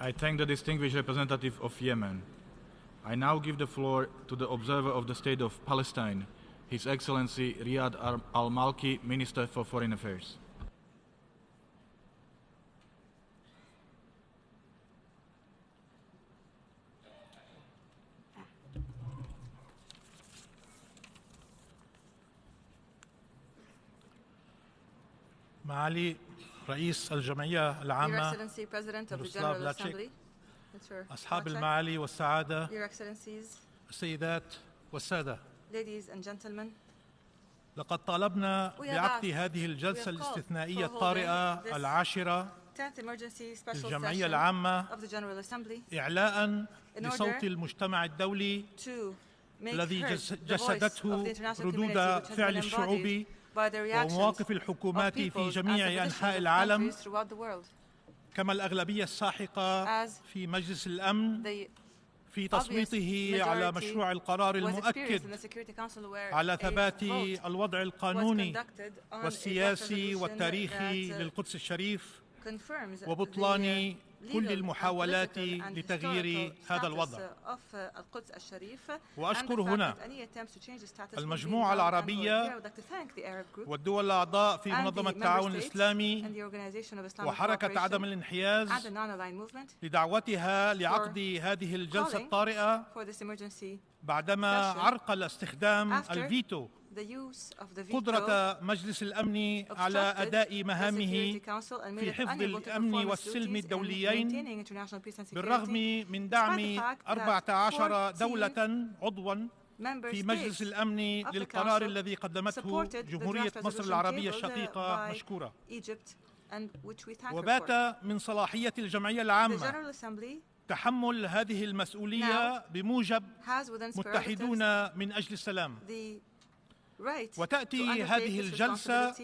I thank the distinguished representative of Yemen. I now give the floor to the observer of the State of Palestine, His Excellency Riad Al-Malky, Minister for Foreign Affairs. معالي رئيس الجمعية العامة الأستاذ أصحاب المعالي والسعادة السيدات والسادة لقد طالبنا بعقد هذه الجلسة الاستثنائية الطارئة العاشرة للجمعية العامة إعلاء لصوت المجتمع الدولي الذي جسدته ردود فعل الشعوب ومواقف الحكومات في جميع أنحاء العالم، كما الأغلبية الساحقة في مجلس الأمن في تصويته على مشروع القرار المؤكد على ثبات الوضع القانوني والسياسي والتاريخي للقدس الشريف وبطلان كل المحاولات لتغيير هذا الوضع. وأشكر هنا المجموعة العربية والدول الأعضاء في منظمة التعاون الإسلامي وحركة عدم الانحياز لدعوتها لعقد هذه الجلسة الطارئة بعدما عرقل استخدام الفيتو قدرة مجلس الأمن على أداء مهامه في حفظ الأمن والسلم الدوليين بالرغم من دعم 14 دولة عضوا في مجلس الأمن للقرار الذي قدمته جمهورية مصر العربية الشقيقة مشكورة. وبات من صلاحية الجمعية العامة تحمل هذه المسؤولية بموجب متحدون من أجل السلام. وتأتي هذه الجلسة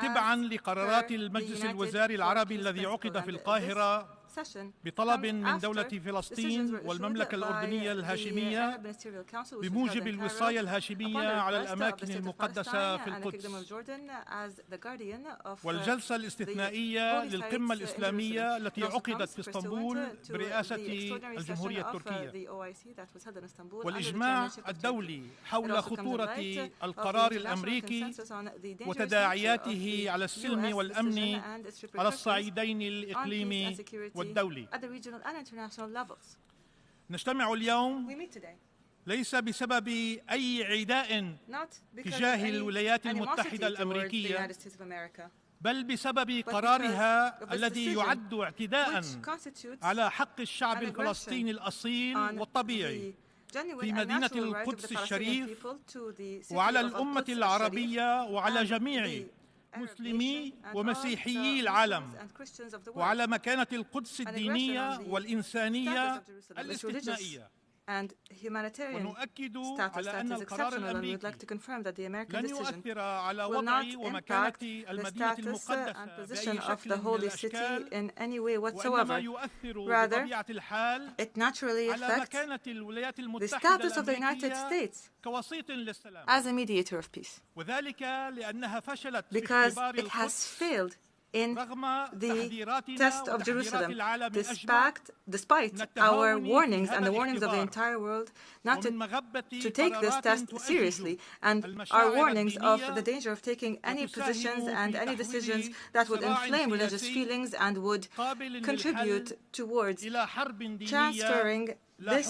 تبعاً لقرارات المجلس الوزاري العربي الذي عقد في القاهرة بطلب من دولة فلسطين والمملكة الأردنية الهاشمية بموجب الوصاية الهاشمية على الأماكن المقدسة في القدس. والجلسة الاستثنائية للقمة الإسلامية التي عقدت في اسطنبول برئاسة الجمهورية التركية. والإجماع الدولي حول خطورة القرار الأمريكي وتداعياته على السلم والأمن على الصعيدين الإقليمي والدولي. نجتمع اليوم ليس بسبب أي عداء تجاه الولايات المتحدة الأمريكية، بل بسبب قرارها الذي يعد اعتداء على حق الشعب الفلسطيني الأصيل والطبيعي في مدينة القدس الشريف وعلى الأمة العربية وعلى جميع مسلمي ومسيحيي العالم وعلى مكانة القدس الدينية والإنسانية الاستثنائية. ونؤكد على أن القرار الأمريكي لن يؤثر على وضع ومكانة المدينة المقدسة بأي شكل من الأشكال، وإنما يؤثر بطبيعة الحال على مكانة الولايات المتحدة الأمريكية كوسيط للسلام. وذلك لأنها فشلت في اختبار القدس in the test of Jerusalem, despite our warnings and the warnings of the entire world not to take this test seriously, and our warnings of the danger of taking any positions and any decisions that would inflame religious feelings and would contribute towards transferring this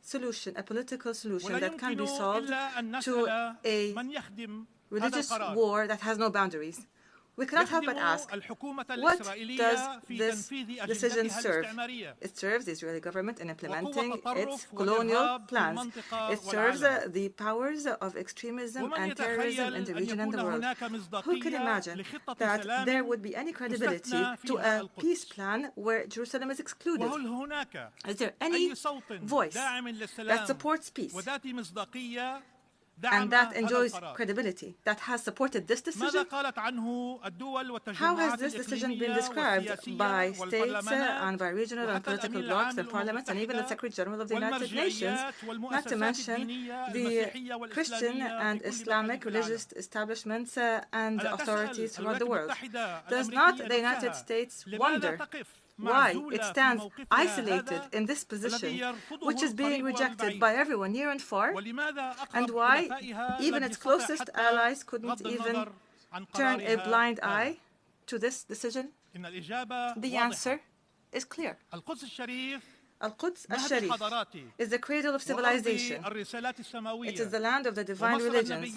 solution, a political solution that can be solved, to a religious war that has no boundaries. We cannot help but ask, what does this decision serve? It serves the Israeli government in implementing its colonial plans. It serves the powers of extremism and terrorism in the region and the world. Who could imagine that there would be any credibility to a peace plan where Jerusalem is excluded? Is there any voice that supports peace and that enjoys credibility, that has supported this decision? How has this decision been described by states and by regional and political blocs and parliaments and even the Secretary General of the United Nations, not to mention the Christian and Islamic religious establishments and authorities throughout the world? Does not the United States wonder why it stands isolated in this position, which is being rejected by everyone near and far, and why even its closest allies couldn't even turn a blind eye to this decision? The answer is clear. Al-Quds al-Sharif is the cradle of civilization. It is the land of the divine religions.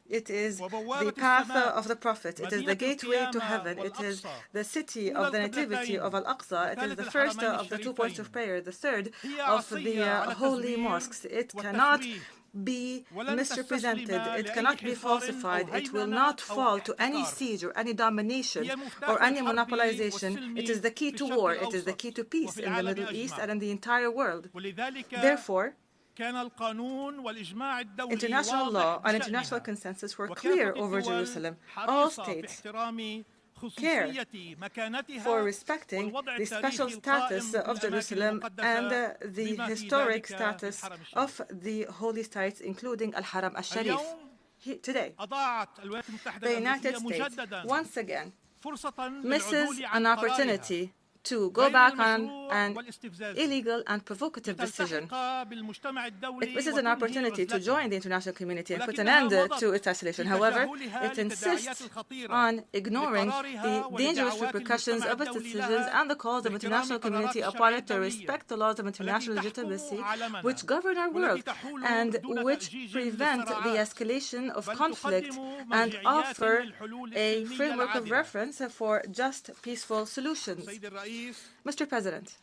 It is the path of the Prophet. It is the gateway to heaven. It is the city of the nativity of Al-Aqsa. It is the first of the 2 points of prayer, the third of the holy mosques. It cannot be misrepresented. It cannot be falsified. It will not fall to any siege or any domination or any monopolization. It is the key to war. It is the key to peace in the Middle East and in the entire world. Therefore, international law and international consensus were clear over Jerusalem. All states care for respecting the special status of Jerusalem and the historic status of the holy sites, including Al-Haram al-Sharif. Today, the United States once again misses an opportunity to go back on an illegal and provocative decision. It misses an opportunity to join the international community and put an end to its isolation. However, it insists on ignoring the dangerous repercussions of its decisions and the calls of the international community upon it to respect the laws of international legitimacy which govern our world and which prevent the escalation of conflict and offer a framework of reference for just, peaceful solutions. Mr. President,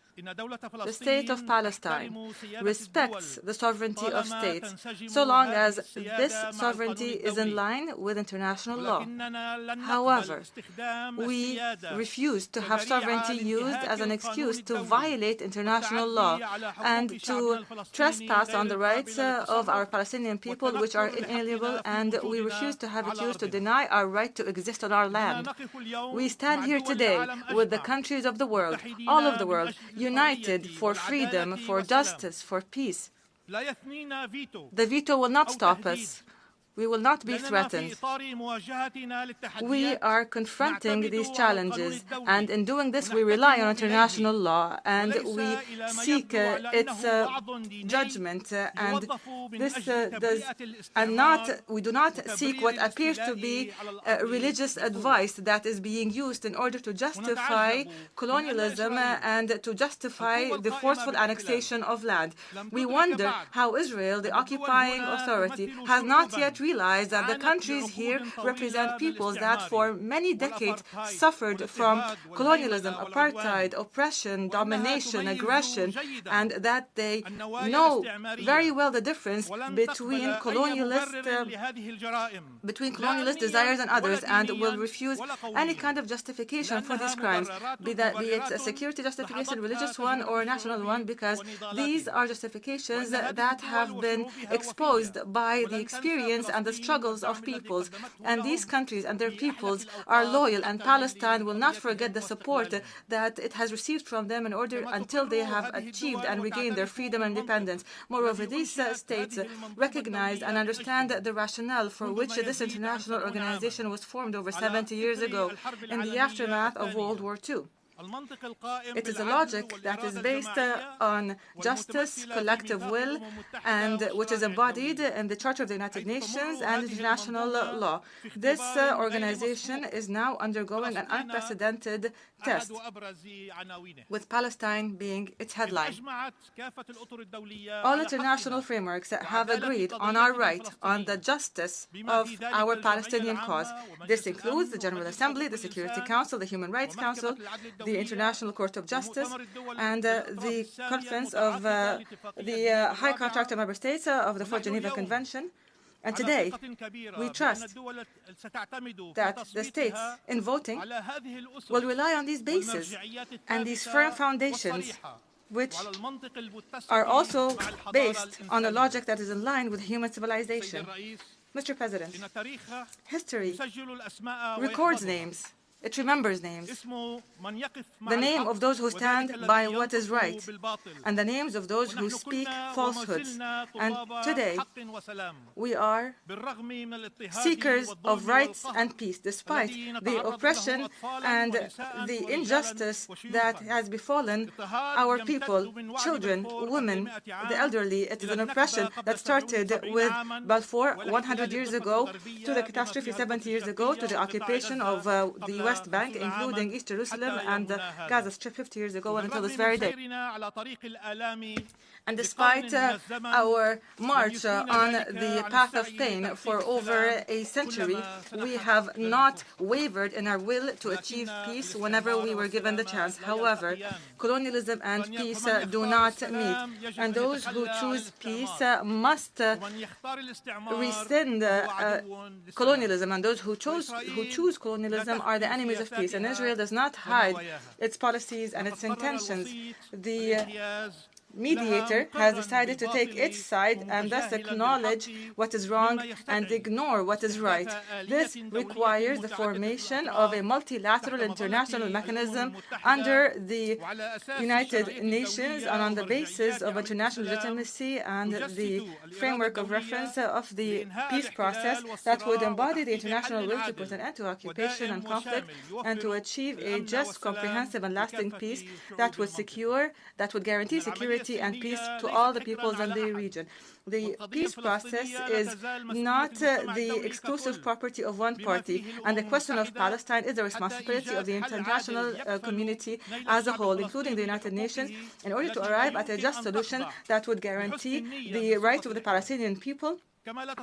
the state of Palestine respects the sovereignty of states so long as this sovereignty is in line with international law. However, we refuse to have sovereignty used as an excuse to violate international law and to trespass on the rights of our Palestinian people, which are inalienable, and we refuse to have it used to deny our right to exist on our land. We stand here today with the countries of the world, all of the world, united for freedom, for justice, for peace. The veto will not stop us. We will not be threatened. We are confronting these challenges, and in doing this, we rely on international law, and we seek its judgment. And we do not seek what appears to be religious advice that is being used in order to justify colonialism and to justify the forceful annexation of land. We wonder how Israel, the occupying authority, has not yet realize that the countries here represent peoples that for many decades suffered from colonialism, apartheid, oppression, domination, aggression, and that they know very well the difference between colonialist desires and others, and will refuse any kind of justification for these crimes, be it a security justification, religious one, or a national one, because these are justifications that have been exposed by the experience and the struggles of peoples, and these countries and their peoples are loyal, and Palestine will not forget the support that it has received from them in order until they have achieved and regained their freedom and independence. Moreover, these states recognize and understand the rationale for which this international organization was formed over 70 years ago in the aftermath of World War II. It is a logic that is based on justice, collective will, and which is embodied in the Charter of the United Nations and international law. This organization is now undergoing an unprecedented test, with Palestine being its headline. All international frameworks have agreed on our right, on the justice of our Palestinian cause. This includes the General Assembly, the Security Council, the Human Rights Council, the International Court of Justice, and the Conference of the High Contractor Member States of the Fourth Geneva Convention. And today, we trust that the states, in voting, will rely on these bases and these firm foundations, which are also based on a logic that is in line with human civilization. Mr. President, history records names It remembers names. The name of those who stand by what is right, and the names of those who speak falsehoods. And today, we are seekers of rights and peace, despite the oppression and the injustice that has befallen our people, children, women, the elderly. It is an oppression that started with Balfour 100 years ago, to the catastrophe 70 years ago, to the occupation of the West Bank, including East Jerusalem and the Gaza Strip 50 years ago, and until this very day. And despite our march on the path of pain for over a century, we have not wavered in our will to achieve peace whenever we were given the chance. However, colonialism and peace do not meet, and those who choose peace must rescind colonialism, and those who choose colonialism are the enemies of peace. And Israel does not hide its policies and its intentions. The Mediator has decided to take its side and thus acknowledge what is wrong and ignore what is right. This requires the formation of a multilateral international mechanism under the United Nations and on the basis of international legitimacy and the framework of reference of the peace process that would embody the international will to put an end to occupation and conflict and to achieve a just, comprehensive and lasting peace that would guarantee security and peace to all the peoples in the region. The peace process is not the exclusive property of one party, and the question of Palestine is the responsibility of the international community as a whole, including the United Nations, in order to arrive at a just solution that would guarantee the right of the Palestinian people,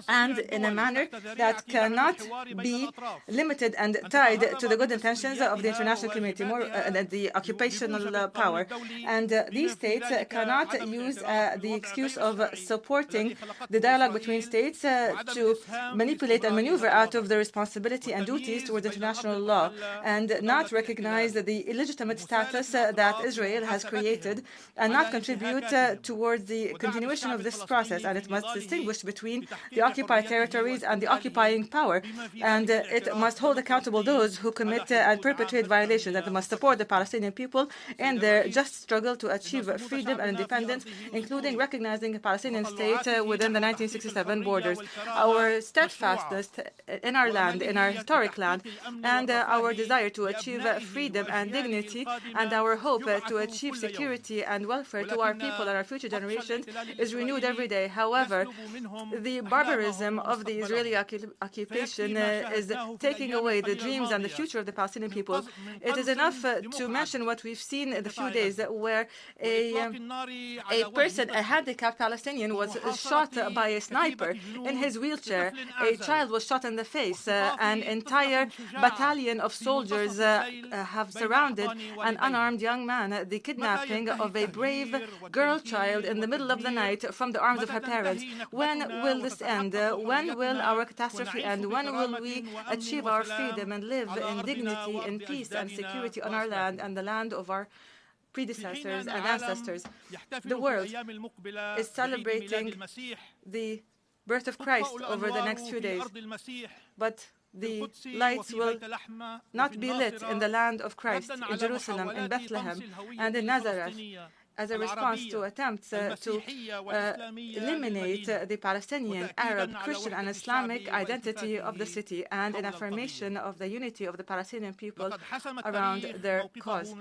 and in a manner that cannot be limited and tied to the good intentions of the international community, more the occupational power. And these states cannot use the excuse of supporting the dialogue between states to manipulate and maneuver out of the responsibility and duties towards international law, and not recognize the illegitimate status that Israel has created, and not contribute towards the continuation of this process. And it must distinguish between the occupied territories and the occupying power, and it must hold accountable those who commit and perpetrate violations, and it must support the Palestinian people in their just struggle to achieve freedom and independence, including recognizing a Palestinian state within the 1967 borders. Our steadfastness in our land, in our historic land, and our desire to achieve freedom and dignity, and our hope to achieve security and welfare to our people and our future generations is renewed every day. However, the barbarism of the Israeli occupation is taking away the dreams and the future of the Palestinian people. It is enough to mention what we've seen in the few days, where a person, a handicapped Palestinian, was shot by a sniper in his wheelchair. A child was shot in the face. An entire battalion of soldiers have surrounded an unarmed young man. The kidnapping of a brave girl child in the middle of the night from the arms of her parents. When will this end? When will our catastrophe end? When will we achieve our freedom and live in dignity, in peace and security on our land and the land of our predecessors and ancestors? The world is celebrating the birth of Christ over the next few days, but the lights will not be lit in the land of Christ, in Jerusalem, in Bethlehem, and in Nazareth, as a response to attempts to eliminate the Palestinian, Arab, Christian, and Islamic identity of the city, and in affirmation of the unity of the Palestinian people around their cause.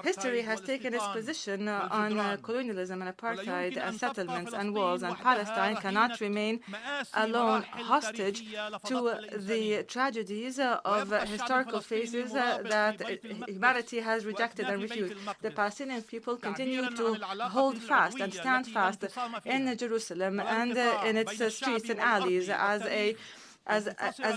History has taken its position on colonialism and apartheid and settlements and walls, and Palestine cannot remain alone hostage to the tragedies of historical phases that humanity has rejected and refused. The Palestinian people continue to hold fast and stand fast in Jerusalem and in its streets and alleys as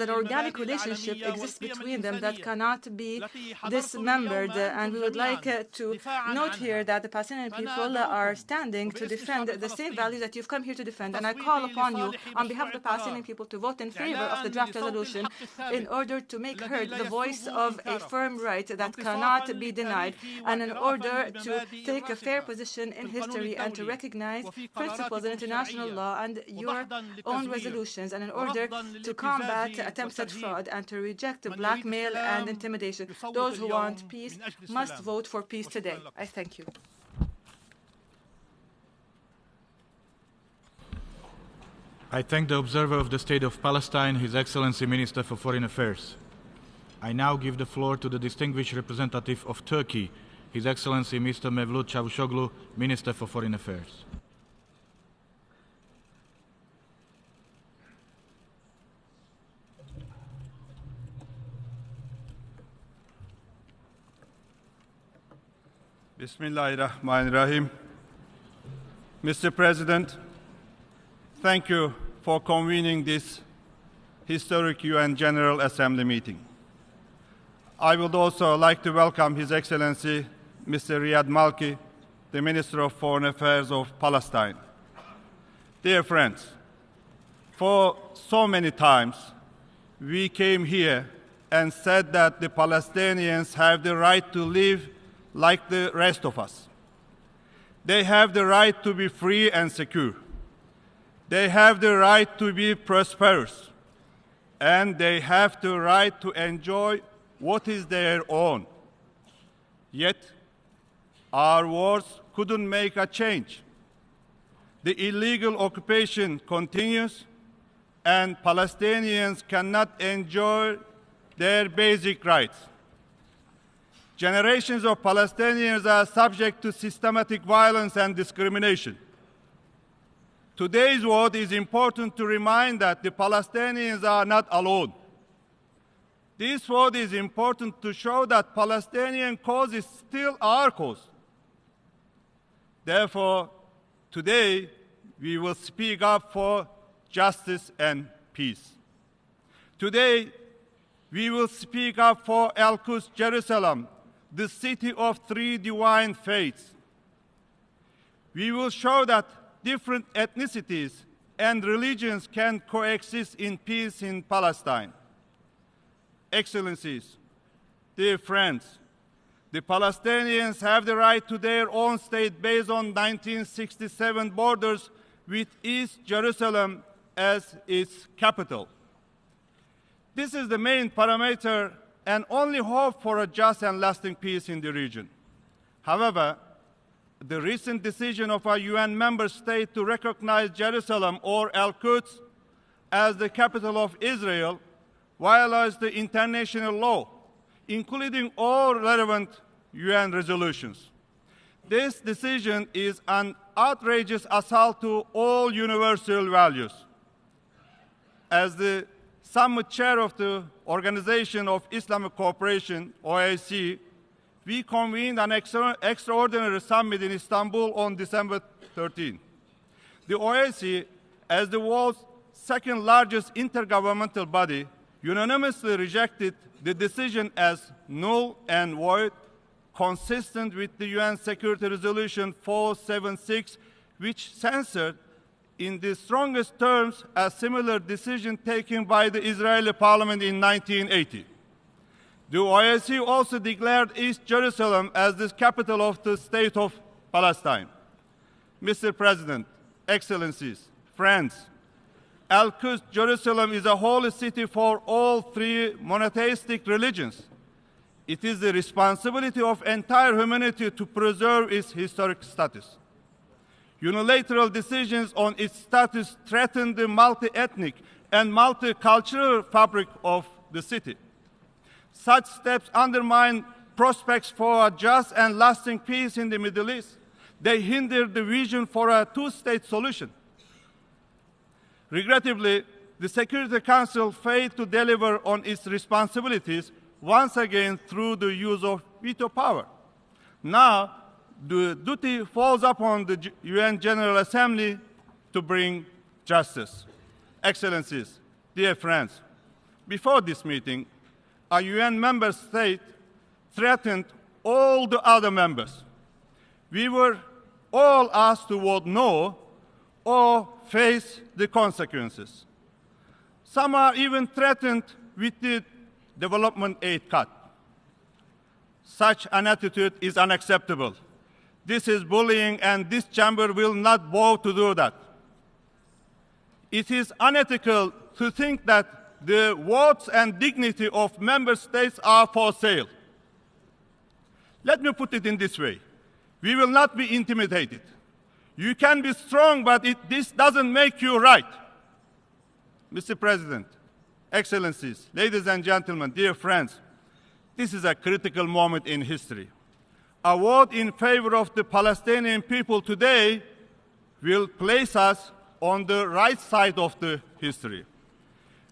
an organic relationship exists between them that cannot be dismembered. And we would like to note here that the Palestinian people are standing to defend the same values that you've come here to defend. And I call upon you, on behalf of the Palestinian people, to vote in favor of the draft resolution in order to make heard the voice of a firm right that cannot be denied, and in order to take a fair position in history and to recognize principles in international law and your own resolutions, and in order to combat attempts at fraud and to reject blackmail and intimidation. Those who want peace must vote for peace today. I thank you. I thank the observer of the State of Palestine, His Excellency Minister for Foreign Affairs. I now give the floor to the distinguished representative of Turkey, His Excellency Mr. Mevlut Çavuşoğlu, Minister for Foreign Affairs. Bismillahirrahmanirrahim. Mr. President, thank you for convening this historic UN General Assembly meeting. I would also like to welcome His Excellency Mr. Riad Malky, the Minister of Foreign Affairs of Palestine. Dear friends, for so many times we came here and said that the Palestinians have the right to live like the rest of us. They have the right to be free and secure. They have the right to be prosperous. And they have the right to enjoy what is their own. Yet, our wars couldn't make a change. The illegal occupation continues, and Palestinians cannot enjoy their basic rights. Generations of Palestinians are subject to systematic violence and discrimination. Today's vote is important to remind that the Palestinians are not alone. This vote is important to show that Palestinian cause is still our cause. Therefore, today we will speak up for justice and peace. Today we will speak up for Al-Quds, Jerusalem, the city of three divine faiths. We will show that different ethnicities and religions can coexist in peace in Palestine. Excellencies, dear friends, the Palestinians have the right to their own state based on 1967 borders with East Jerusalem as its capital. This is the main parameter and only hope for a just and lasting peace in the region. However, the recent decision of a UN member state to recognize Jerusalem or Al-Quds as the capital of Israel violates the international law, including all relevant UN resolutions. This decision is an outrageous assault to all universal values. As the Summit Chair of the Organization of Islamic Cooperation, OIC, we convened an extraordinary summit in Istanbul on December 13. The OIC, as the world's second largest intergovernmental body, unanimously rejected the decision as null and void, consistent with the UN Security Resolution 476, which censored in the strongest terms a similar decision taken by the Israeli parliament in 1980. The OIC also declared East Jerusalem as the capital of the state of Palestine. Mr. President, Excellencies, friends, Al-Quds, Jerusalem is a holy city for all three monotheistic religions. It is the responsibility of entire humanity to preserve its historic status. Unilateral decisions on its status threaten the multi-ethnic and multicultural fabric of the city. Such steps undermine prospects for a just and lasting peace in the Middle East. They hinder the vision for a two-state solution. Regrettably, the Security Council failed to deliver on its responsibilities once again through the use of veto power. Now, the duty falls upon the UN General Assembly to bring justice. Excellencies, dear friends, before this meeting, a UN member state threatened all the other members. We were all asked to vote no or face the consequences. Some are even threatened with the development aid cut. Such an attitude is unacceptable. This is bullying, and this chamber will not bow to do that. It is unethical to think that the votes and dignity of member states are for sale. Let me put it in this way. We will not be intimidated. You can be strong, but this doesn't make you right. Mr. President, Excellencies, ladies and gentlemen, dear friends, this is a critical moment in history. A vote in favor of the Palestinian people today will place us on the right side of the history.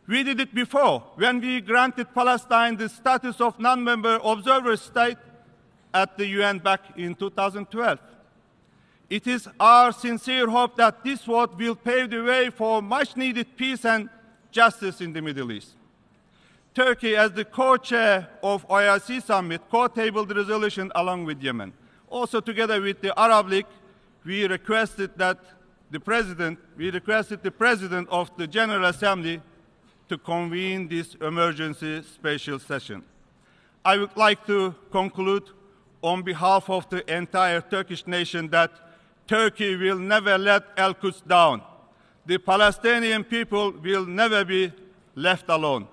We did it before when we granted Palestine the status of non-member observer state at the UN back in 2012. It is our sincere hope that this vote will pave the way for much-needed peace and justice in the Middle East. Turkey, as the co-chair of OIC Summit, co-tabled the resolution along with Yemen. Also, together with the Arab League, we requested the President of the General Assembly to convene this emergency special session. I would like to conclude on behalf of the entire Turkish nation that Turkey will never let Al-Quds down. The Palestinian people will never be left alone.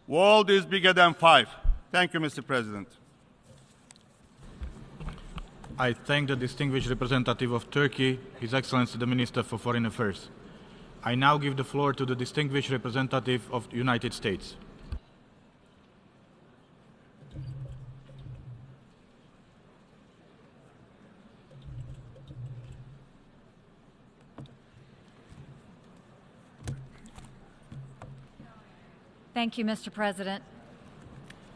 World is bigger than 5. Thank you, Mr. President. I thank the distinguished representative of Turkey, His Excellency the Minister for Foreign Affairs. I now give the floor to the distinguished representative of the United States. Thank you, Mr. President.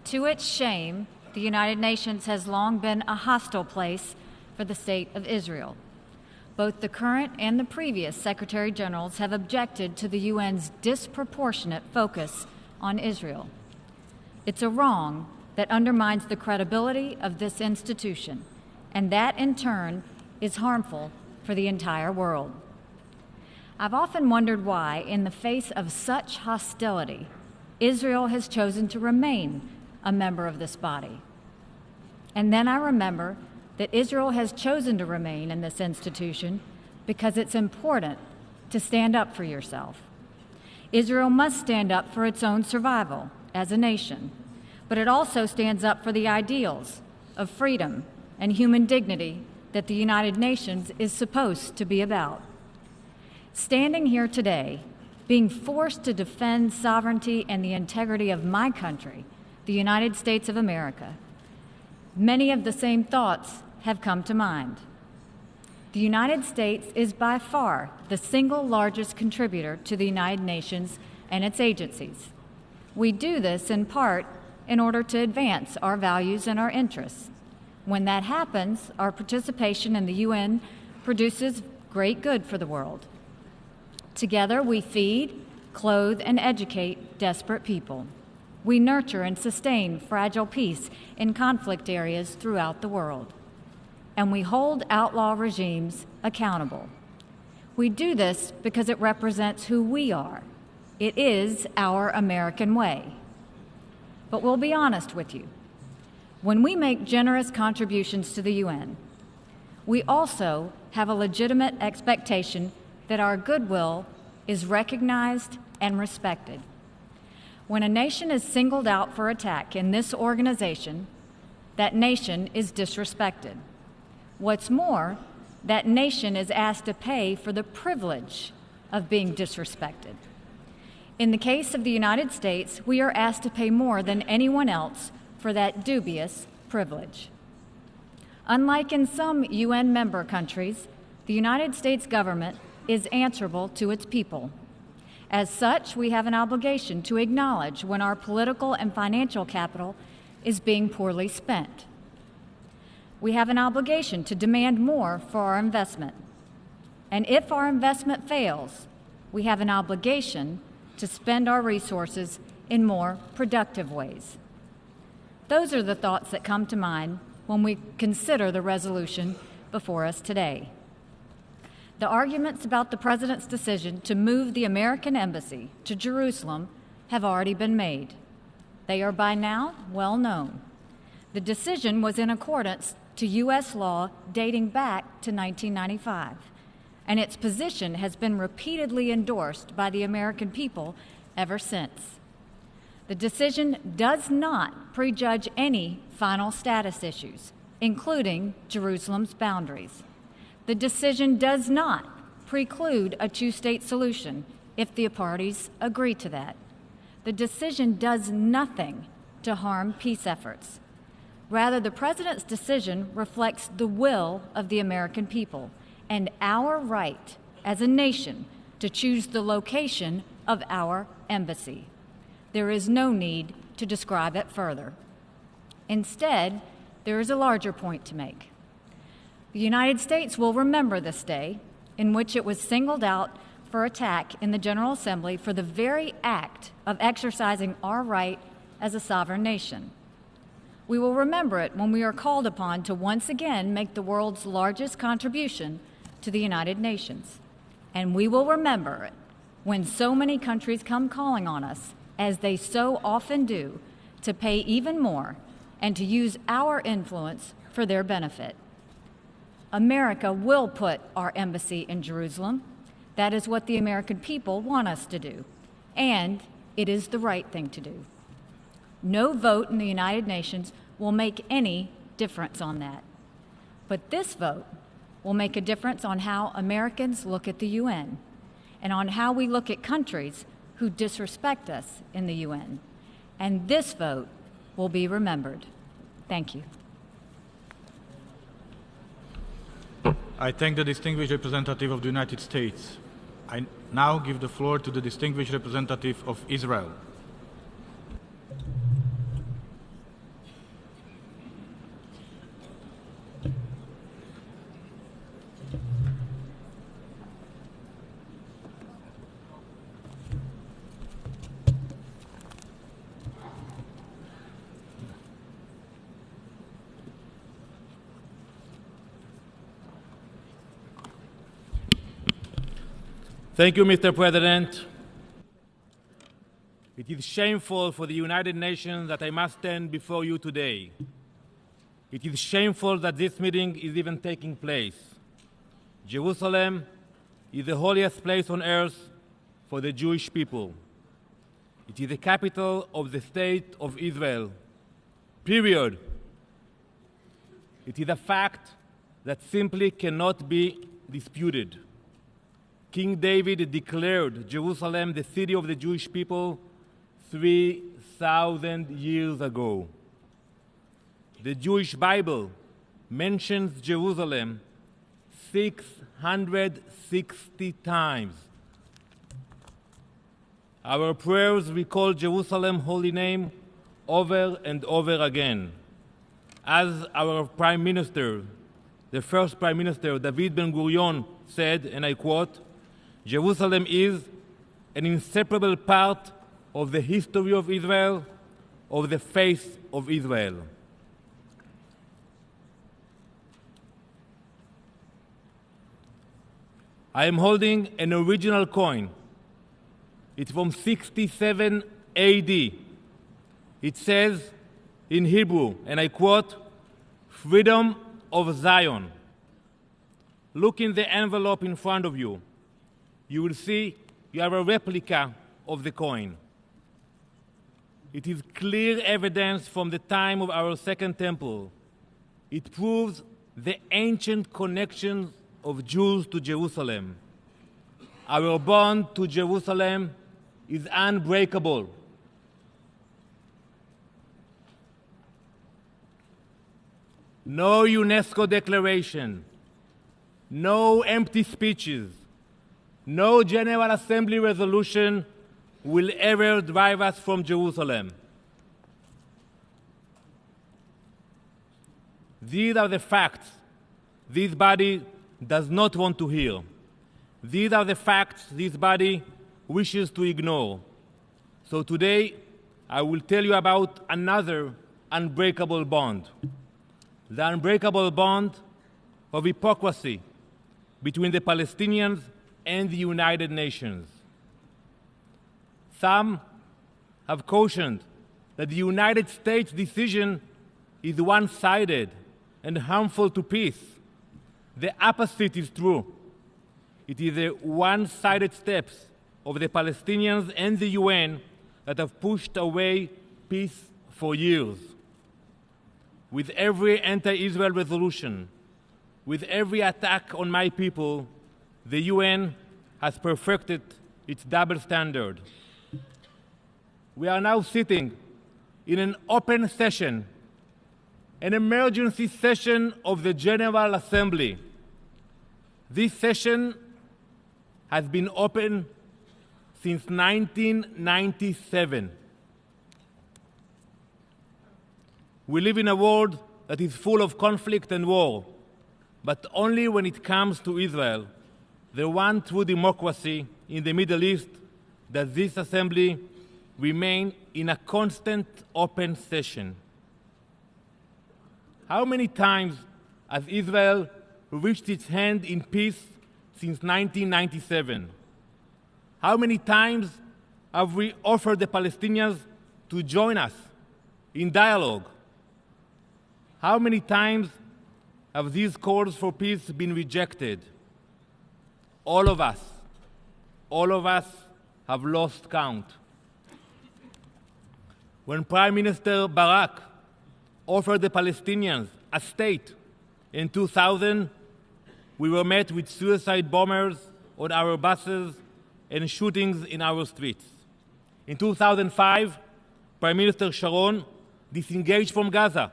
To its shame, the United Nations has long been a hostile place for the State of Israel. Both the current and the previous Secretary Generals have objected to the UN's disproportionate focus on Israel. It's a wrong that undermines the credibility of this institution, and that, in turn, is harmful for the entire world. I've often wondered why, in the face of such hostility, Israel has chosen to remain a member of this body. And then I remember that Israel has chosen to remain in this institution because it's important to stand up for yourself. Israel must stand up for its own survival as a nation, but it also stands up for the ideals of freedom and human dignity that the United Nations is supposed to be about. Standing here today, being forced to defend sovereignty and the integrity of my country, the United States of America, many of the same thoughts have come to mind. The United States is by far the single largest contributor to the United Nations and its agencies. We do this in part in order to advance our values and our interests. When that happens, our participation in the UN produces great good for the world. Together, we feed, clothe, and educate desperate people. We nurture and sustain fragile peace in conflict areas throughout the world. And we hold outlaw regimes accountable. We do this because it represents who we are. It is our American way. But we'll be honest with you. When we make generous contributions to the UN, we also have a legitimate expectation that our goodwill is recognized and respected. When a nation is singled out for attack in this organization, that nation is disrespected. What's more, that nation is asked to pay for the privilege of being disrespected. In the case of the United States, we are asked to pay more than anyone else for that dubious privilege. Unlike in some UN member countries, the United States government is answerable to its people. As such, we have an obligation to acknowledge when our political and financial capital is being poorly spent. We have an obligation to demand more for our investment. And if our investment fails, we have an obligation to spend our resources in more productive ways. Those are the thoughts that come to mind when we consider the resolution before us today. The arguments about the President's decision to move the American embassy to Jerusalem have already been made. They are by now well known. The decision was in accordance to U.S. law dating back to 1995, and its position has been repeatedly endorsed by the American people ever since. The decision does not prejudge any final status issues, including Jerusalem's boundaries. The decision does not preclude a two-state solution if the parties agree to that. The decision does nothing to harm peace efforts. Rather, the President's decision reflects the will of the American people and our right as a nation to choose the location of our embassy. There is no need to describe it further. Instead, there is a larger point to make. The United States will remember this day in which it was singled out for attack in the General Assembly for the very act of exercising our right as a sovereign nation. We will remember it when we are called upon to once again make the world's largest contribution to the United Nations. And we will remember it when so many countries come calling on us, as they so often do, to pay even more and to use our influence for their benefit. America will put our embassy in Jerusalem. That is what the American people want us to do, and it is the right thing to do. No vote in the United Nations will make any difference on that. But this vote will make a difference on how Americans look at the UN and on how we look at countries who disrespect us in the UN. And this vote will be remembered. Thank you. I thank the distinguished representative of the United States. I now give the floor to the distinguished representative of Israel. Thank you, Mr. President. It is shameful for the United Nations that I must stand before you today. It is shameful that this meeting is even taking place. Jerusalem is the holiest place on earth for the Jewish people. It is the capital of the state of Israel, period. It is a fact that simply cannot be disputed. King David declared Jerusalem the city of the Jewish people 3,000 years ago. The Jewish Bible mentions Jerusalem 660 times. Our prayers recall Jerusalem's holy name over and over again. As our Prime Minister, the first Prime Minister, David Ben-Gurion, said, and I quote, "Jerusalem is an inseparable part of the history of Israel, of the faith of Israel." I am holding an original coin. It's from 67 AD. It says in Hebrew, and I quote, "Freedom of Zion." Look in the envelope in front of you. You will see you have a replica of the coin. It is clear evidence from the time of our Second Temple. It proves the ancient connections of Jews to Jerusalem. Our bond to Jerusalem is unbreakable. No UNESCO declaration, no empty speeches, no General Assembly resolution will ever drive us from Jerusalem. These are the facts this body does not want to hear. These are the facts this body wishes to ignore. So today, I will tell you about another unbreakable bond. The unbreakable bond of hypocrisy between the Palestinians and the United Nations. Some have cautioned that the United States' decision is one-sided and harmful to peace. The opposite is true. It is the one-sided steps of the Palestinians and the UN that have pushed away peace for years. With every anti-Israel resolution, with every attack on my people, the UN has perfected its double standard. We are now sitting in an open session, an emergency session of the General Assembly. This session has been open since 1997. We live in a world that is full of conflict and war, but only when it comes to Israel, the one true democracy in the Middle East, does this assembly remain in a constant open session. How many times has Israel reached its hand in peace since 1997? How many times have we offered the Palestinians to join us in dialogue? How many times have these calls for peace been rejected? All of us have lost count. When Prime Minister Barak offered the Palestinians a state in 2000, we were met with suicide bombers on our buses and shootings in our streets. In 2005, Prime Minister Sharon disengaged from Gaza.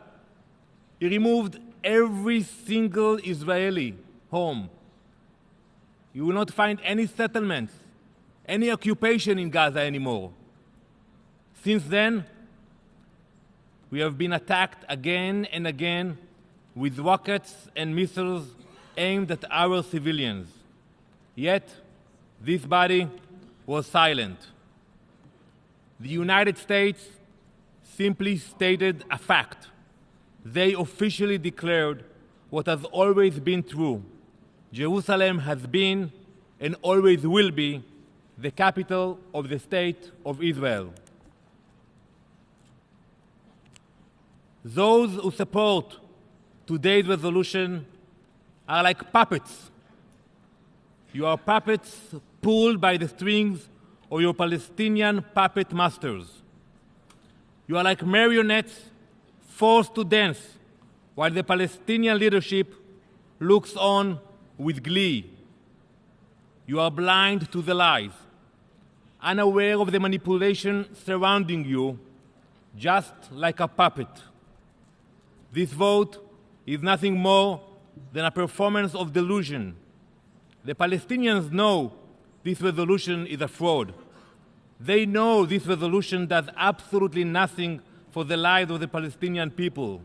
He removed every single Israeli home. You will not find any settlements, any occupation in Gaza anymore. Since then, we have been attacked again and again with rockets and missiles aimed at our civilians. Yet, this body was silent. The United States simply stated a fact. They officially declared what has always been true. Jerusalem has been and always will be the capital of the State of Israel. Those who support today's resolution are like puppets. You are puppets pulled by the strings of your Palestinian puppet masters. You are like marionettes forced to dance while the Palestinian leadership looks on with glee. You are blind to the lies, unaware of the manipulation surrounding you, just like a puppet. This vote is nothing more than a performance of delusion. The Palestinians know this resolution is a fraud. They know this resolution does absolutely nothing for the lives of the Palestinian people.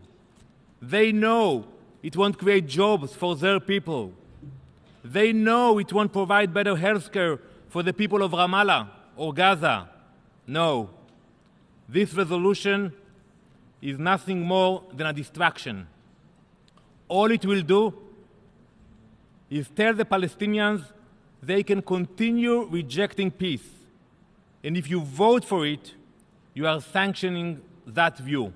They know it won't create jobs for their people. They know it won't provide better health care for the people of Ramallah or Gaza. No, this resolution is nothing more than a distraction. All it will do is tell the Palestinians they can continue rejecting peace. And if you vote for it, you are sanctioning that view.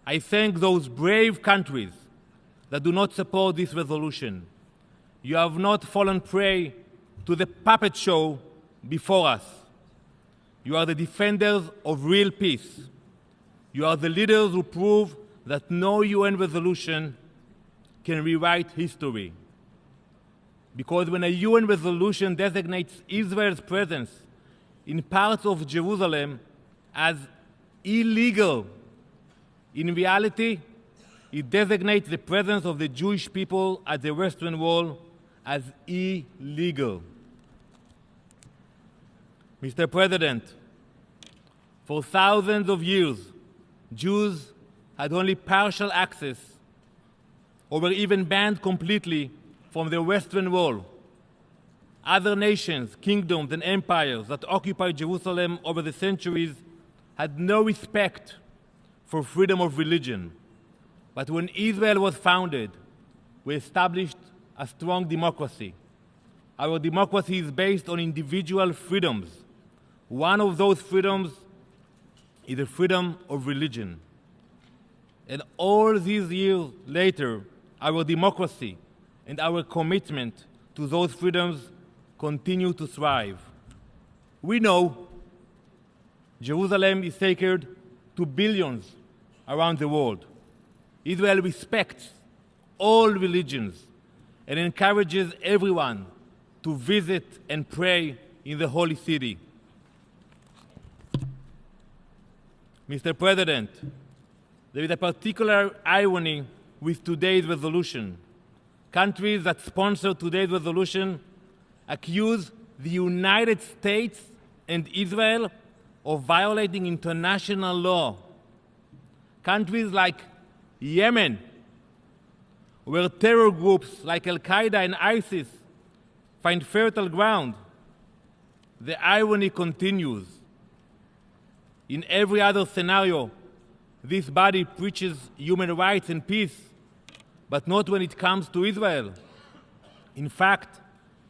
I thank those brave countries that do not support this resolution. You have not fallen prey to the puppet show before us. You are the defenders of real peace. You are the leaders who prove that no UN resolution can rewrite history. Because when a UN resolution designates Israel's presence in parts of Jerusalem as illegal, in reality, it designates the presence of the Jewish people at the Western Wall as illegal. Mr. President, for thousands of years, Jews had only partial access or were even banned completely from the Western Wall. Other nations, kingdoms, and empires that occupied Jerusalem over the centuries had no respect for freedom of religion. But when Israel was founded, we established a strong democracy. Our democracy is based on individual freedoms. One of those freedoms is the freedom of religion. And all these years later, our democracy and our commitment to those freedoms continue to thrive. We know Jerusalem is sacred to billions around the world. Israel respects all religions and encourages everyone to visit and pray in the holy city. Mr. President, there is a particular irony with today's resolution. Countries that sponsor today's resolution accuse the United States and Israel of violating international law. Countries like Yemen, where terror groups like Al-Qaeda and ISIS find fertile ground. The irony continues. In every other scenario, this body preaches human rights and peace, but not when it comes to Israel. In fact,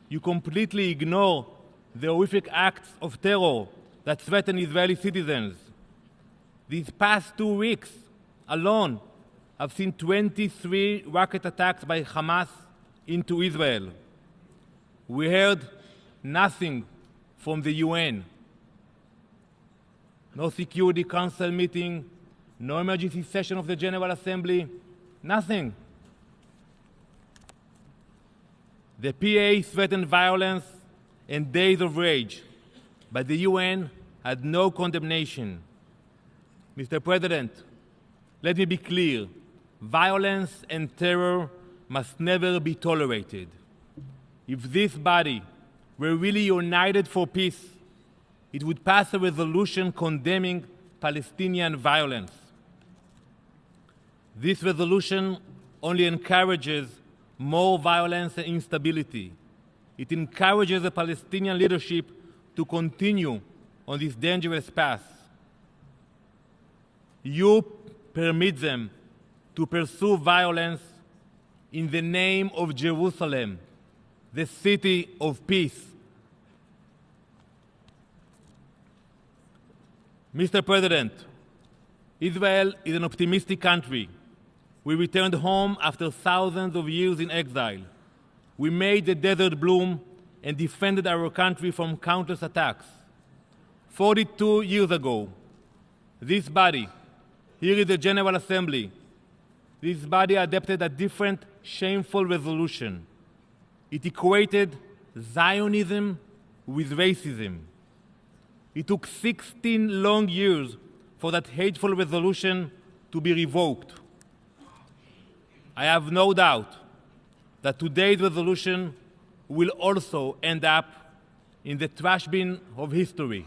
you completely ignore the horrific acts of terror that threaten Israeli citizens. These past 2 weeks alone, I've seen 23 rocket attacks by Hamas into Israel. We heard nothing from the UN. No Security Council meeting, no emergency session of the General Assembly, nothing. The PA threatened violence and days of rage, but the UN had no condemnation. Mr. President, let me be clear. Violence and terror must never be tolerated. If this body were really united for peace, it would pass a resolution condemning Palestinian violence. This resolution only encourages more violence and instability. It encourages the Palestinian leadership to continue on this dangerous path. You permit them to pursue violence in the name of Jerusalem, the city of peace. Mr. President, Israel is an optimistic country. We returned home after thousands of years in exile. We made the desert bloom and defended our country from countless attacks. 42 years ago, this body, here is the General Assembly, this body adopted a different, shameful resolution. It equated Zionism with racism. It took 16 long years for that hateful resolution to be revoked. I have no doubt that today's resolution will also end up in the trash bin of history.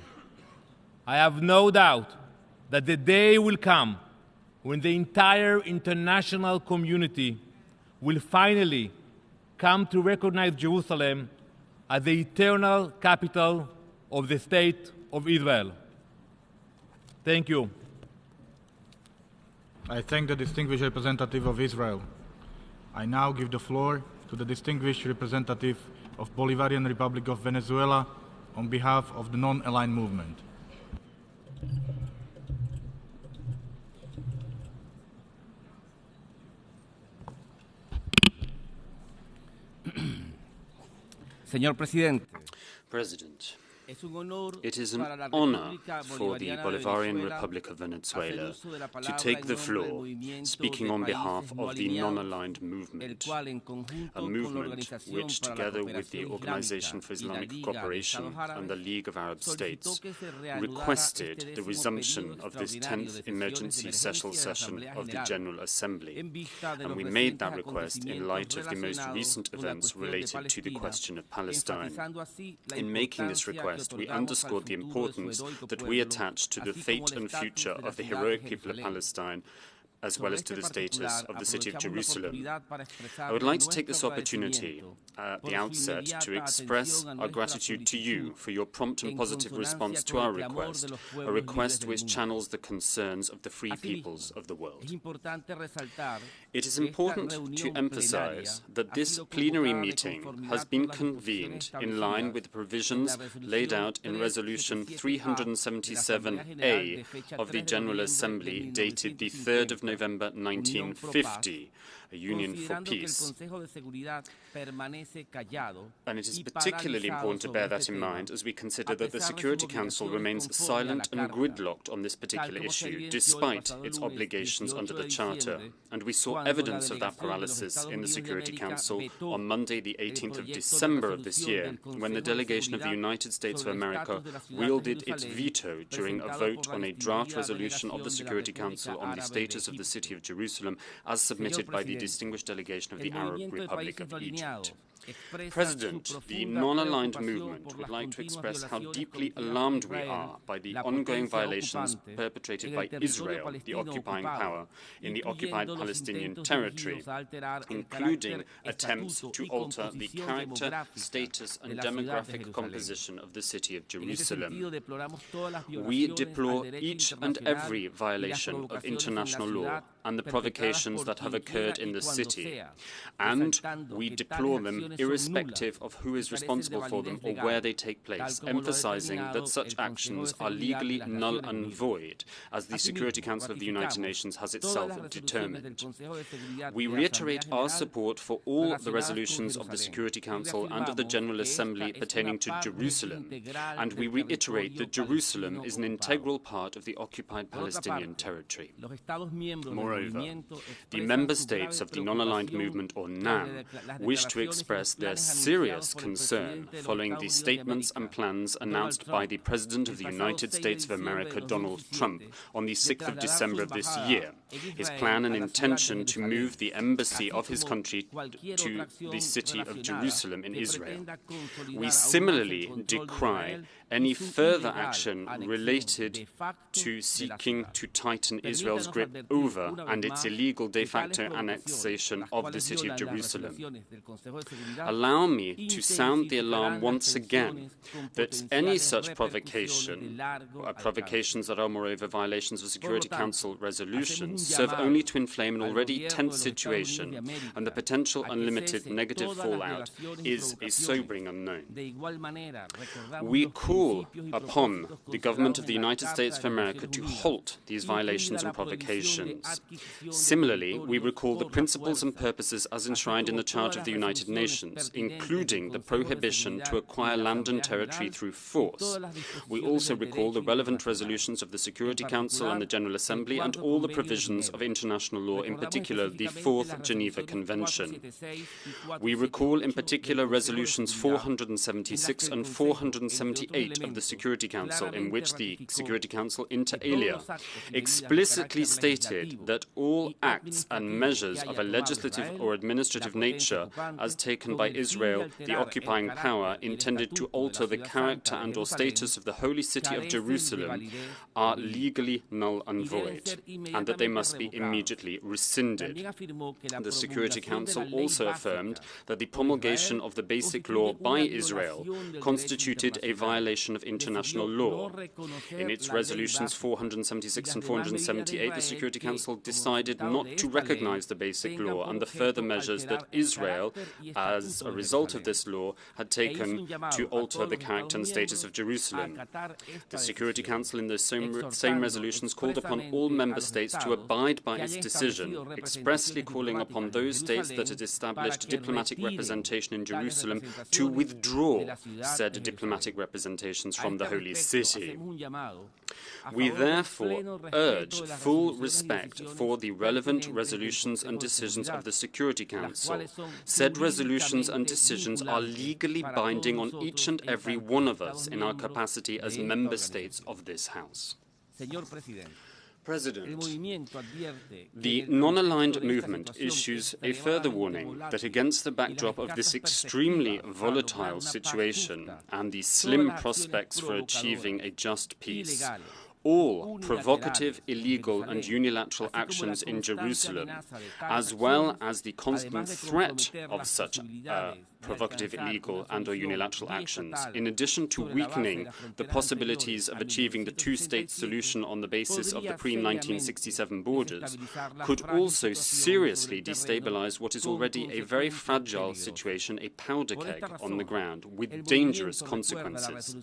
I have no doubt that the day will come when the entire international community will finally come to recognize Jerusalem as the eternal capital of the State of Israel. Thank you. I thank the distinguished representative of Israel. I now give the floor to the distinguished representative of Bolivarian Republic of Venezuela on behalf of the non-aligned movement. Señor Presidente. President, it is an honor for the Bolivarian Republic of Venezuela to take the floor, speaking on behalf of the non-aligned movement, a movement which, together with the Organization for Islamic Cooperation and the League of Arab States, requested the resumption of this 10th emergency special session of the General Assembly. And we made that request in light of the most recent events related to the question of Palestine. In making this request, we underscored the importance that we attach to the fate and future of the heroic people of Palestine, as well as to the status of the city of Jerusalem. I would like to take this opportunity at the outset to express our gratitude to you for your prompt and positive response to our request, a request which channels the concerns of the free peoples of the world. It is important to emphasize that this plenary meeting has been convened in line with the provisions laid out in Resolution 377A of the General Assembly dated the 3rd of November 1950, a union for peace. And it is particularly important to bear that in mind as we consider that the Security Council remains silent and gridlocked on this particular issue, despite its obligations under the Charter. And we saw evidence of that paralysis in the Security Council on Monday, the 18th of December of this year, when the delegation of the United States of America wielded its veto during a vote on a draft resolution of the Security Council on the status of the city of Jerusalem as submitted by the distinguished delegation of the Arab Republic of Egypt. President, the non-aligned movement would like to express how deeply alarmed we are by the ongoing violations perpetrated by Israel, the occupying power, in the occupied Palestinian territory, including attempts to alter the character, status and demographic composition of the city of Jerusalem. We deplore each and every violation of international law and the provocations that have occurred in the city, and we deplore them irrespective of who is responsible for them or where they take place, emphasizing that such actions are legally null and void, as the Security Council of the United Nations has itself determined. We reiterate our support for all the resolutions of the Security Council and of the General Assembly pertaining to Jerusalem, and we reiterate that Jerusalem is an integral part of the occupied Palestinian territory. Moreover, the member states of the non-aligned movement, or NAM, wish to express their serious concern following the statements and plans announced by the President of the United States of America, Donald Trump, on the 6th of December of this year. His plan and intention to move the embassy of his country to the city of Jerusalem in Israel. We similarly decry any further action related to seeking to tighten Israel's grip over and its illegal de facto annexation of the city of Jerusalem. Allow me to sound the alarm once again that any such provocations that are moreover violations of Security Council resolutions serve only to inflame an already tense situation, and the potential unlimited negative fallout is a sobering unknown. We call upon the government of the United States of America to halt these violations and provocations. Similarly, we recall the principles and purposes as enshrined in the Charter of the United Nations, including the prohibition to acquire land and territory through force. We also recall the relevant resolutions of the Security Council and the General Assembly and all the provisions of international law, in particular the Fourth Geneva Convention. We recall in particular resolutions 476 and 478 of the Security Council, in which the Security Council inter alia explicitly stated that all acts and measures of a legislative or administrative nature as taken by Israel, the occupying power, intended to alter the character and or status of the holy city of Jerusalem are legally null and void, and that they must be immediately rescinded. The Security Council also affirmed that the promulgation of the basic law by Israel constituted a violation of international law. In its resolutions 476 and 478, the Security Council decided not to recognize the basic law and the further measures that Israel, as a result of this law, had taken to alter the character and status of Jerusalem. The Security Council in those same resolutions called upon all member states to abide by its decision, expressly calling upon those states that had established diplomatic representation in Jerusalem to withdraw said diplomatic representations from the holy city. We therefore urge full respect for the relevant resolutions and decisions of the Security Council. Said resolutions and decisions are legally binding on each and every one of us in our capacity as member states of this House. President, the non-aligned movement issues a further warning that against the backdrop of this extremely volatile situation and the slim prospects for achieving a just peace, all provocative, illegal and unilateral actions in Jerusalem, as well as the constant threat of such provocative, illegal and/or unilateral actions, in addition to weakening the possibilities of achieving the two-state solution on the basis of the pre-1967 borders, could also seriously destabilize what is already a very fragile situation, a powder keg on the ground, with dangerous consequences.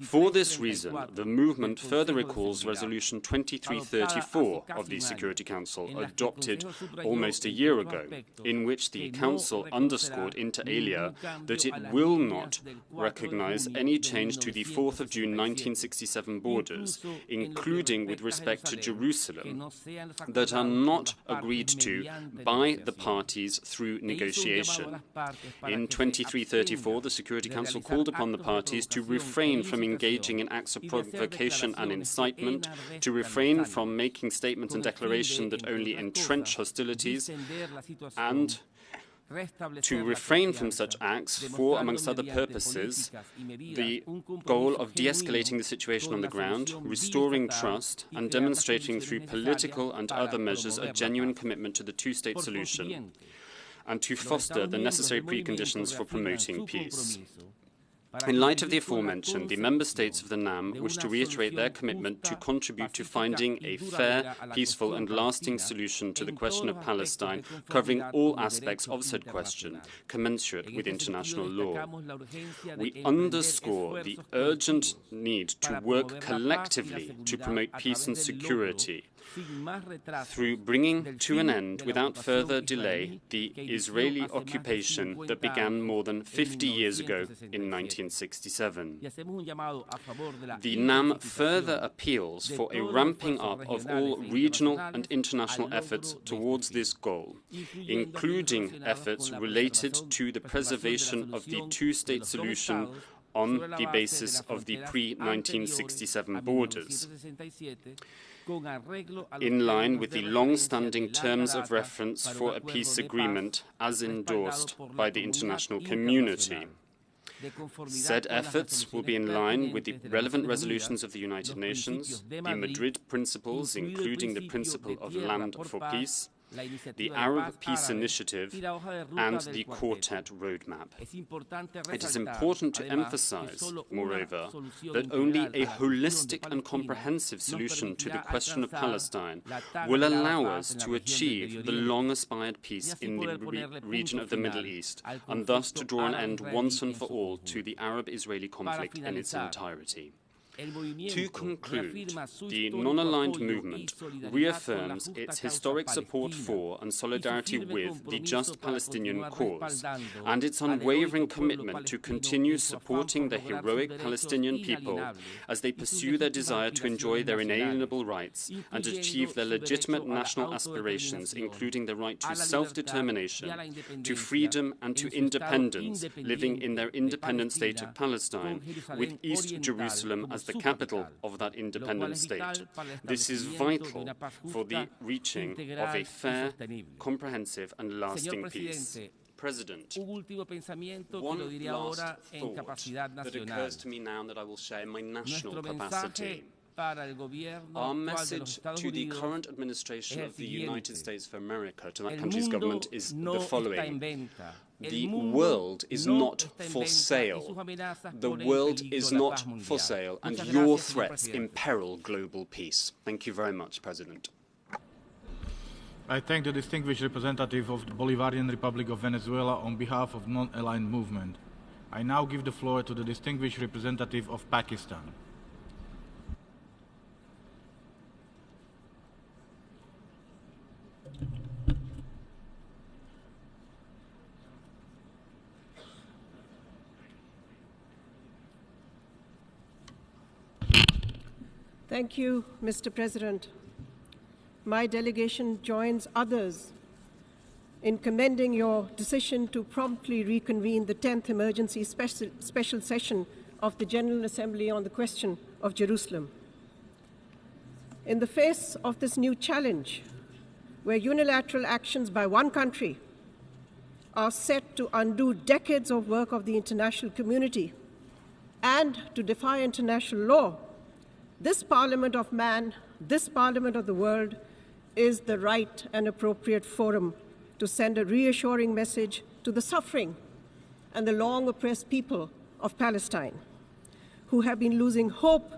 For this reason, the movement further recalls Resolution 2334 of the Security Council, adopted almost a year ago, in which the Council underscored inter alia that it will not recognize any change to the 4th of June 1967 borders, including with respect to Jerusalem, that are not agreed to by the parties through negotiation. In 2334, the Security Council called upon the parties to refrain from engaging in acts of provocation and incitement, to refrain from making statements and declarations that only entrench hostilities, and to refrain from such acts for, amongst other purposes, the goal of de-escalating the situation on the ground, restoring trust, and demonstrating through political and other measures a genuine commitment to the two-state solution, and to foster the necessary preconditions for promoting peace. In light of the aforementioned, the member states of the NAM wish to reiterate their commitment to contribute to finding a fair, peaceful and lasting solution to the question of Palestine, covering all aspects of said question, commensurate with international law. We underscore the urgent need to work collectively to promote peace and security, through bringing to an end, without further delay, the Israeli occupation that began more than 50 years ago in 1967. The NAM further appeals for a ramping up of all regional and international efforts towards this goal, including efforts related to the preservation of the two-state solution on the basis of the pre-1967 borders, in line with the long-standing terms of reference for a peace agreement as endorsed by the international community. Said efforts will be in line with the relevant resolutions of the United Nations, the Madrid principles, including the principle of land for peace, the Arab Peace Initiative, and the Quartet Roadmap. It is important to emphasize, moreover, that only a holistic and comprehensive solution to the question of Palestine will allow us to achieve the long-aspired peace in the region of the Middle East, and thus to draw an end once and for all to the Arab-Israeli conflict in its entirety. To conclude, the non-aligned movement reaffirms its historic support for and solidarity with the just Palestinian cause, and its unwavering commitment to continue supporting the heroic Palestinian people as they pursue their desire to enjoy their inalienable rights and achieve their legitimate national aspirations, including the right to self-determination, to freedom and to independence, living in their independent state of Palestine, with East Jerusalem as the capital of that independent state. This is vital for the reaching of a fair, comprehensive and lasting peace. President, one last thought that occurs to me now that I will share in my national capacity. Our message to the current administration of the United States of America, to that country's government, is the following. The world is not for sale. The world is not for sale, and your threats imperil global peace. Thank you very much, President. I thank the distinguished representative of the Bolivarian Republic of Venezuela on behalf of non-aligned movement. I now give the floor to the distinguished representative of Pakistan. Thank you, Mr. President. My delegation joins others in commending your decision to promptly reconvene the 10th emergency special session of the General Assembly on the question of Jerusalem. In the face of this new challenge, where unilateral actions by one country are set to undo decades of work of the international community and to defy international law, this Parliament of man, this Parliament of the world, is the right and appropriate forum to send a reassuring message to the suffering and the long oppressed people of Palestine, who have been losing hope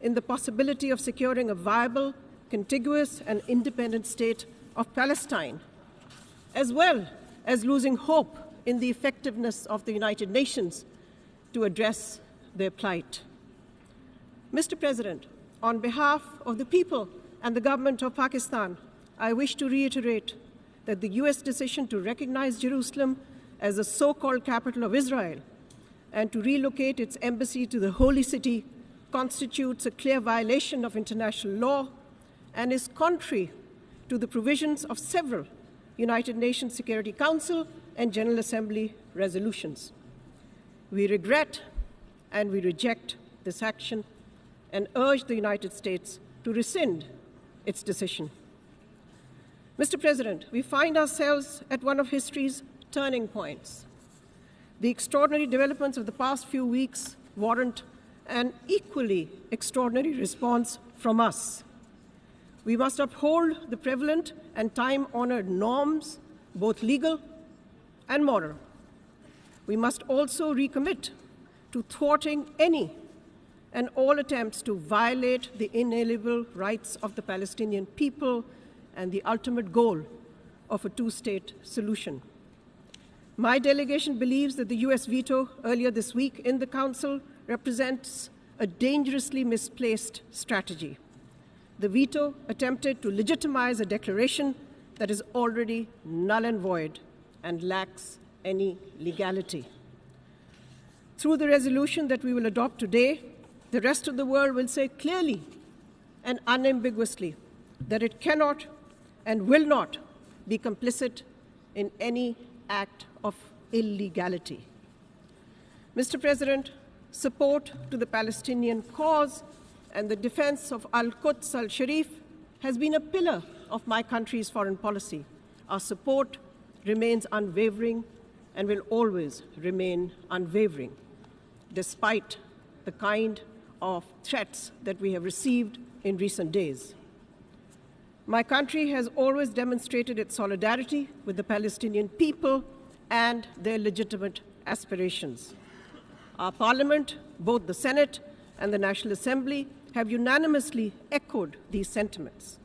in the possibility of securing a viable, contiguous, and independent state of Palestine, as well as losing hope in the effectiveness of the United Nations to address their plight. Mr. President, on behalf of the people and the government of Pakistan, I wish to reiterate that the US decision to recognize Jerusalem as the so-called capital of Israel and to relocate its embassy to the Holy City constitutes a clear violation of international law and is contrary to the provisions of several United Nations Security Council and General Assembly resolutions. We regret and we reject this action and urge the United States to rescind its decision. Mr. President, we find ourselves at one of history's turning points. The extraordinary developments of the past few weeks warrant an equally extraordinary response from us. We must uphold the prevalent and time-honored norms, both legal and moral. We must also recommit to thwarting any and all attempts to violate the inalienable rights of the Palestinian people and the ultimate goal of a two-state solution. My delegation believes that the US veto earlier this week in the Council represents a dangerously misplaced strategy. The veto attempted to legitimize a declaration that is already null and void and lacks any legality. Through the resolution that we will adopt today, the rest of the world will say clearly and unambiguously that it cannot and will not be complicit in any act of illegality. Mr. President, support to the Palestinian cause and the defense of Al-Quds Al-Sharif has been a pillar of my country's foreign policy. Our support remains unwavering and will always remain unwavering, despite the kind of threats that we have received in recent days. My country has always demonstrated its solidarity with the Palestinian people and their legitimate aspirations. Our parliament, both the Senate and the National Assembly, have unanimously echoed these sentiments.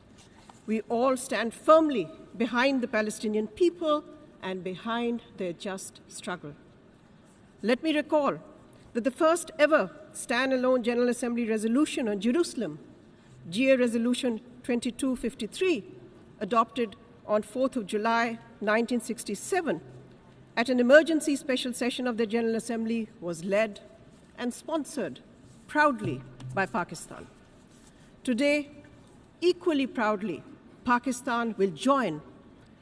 We all stand firmly behind the Palestinian people and behind their just struggle. Let me recall that the first ever standalone General Assembly resolution on Jerusalem, GA Resolution 2253, adopted on 4th of July 1967, at an emergency special session of the General Assembly was led and sponsored proudly by Pakistan. Today, equally proudly, Pakistan will join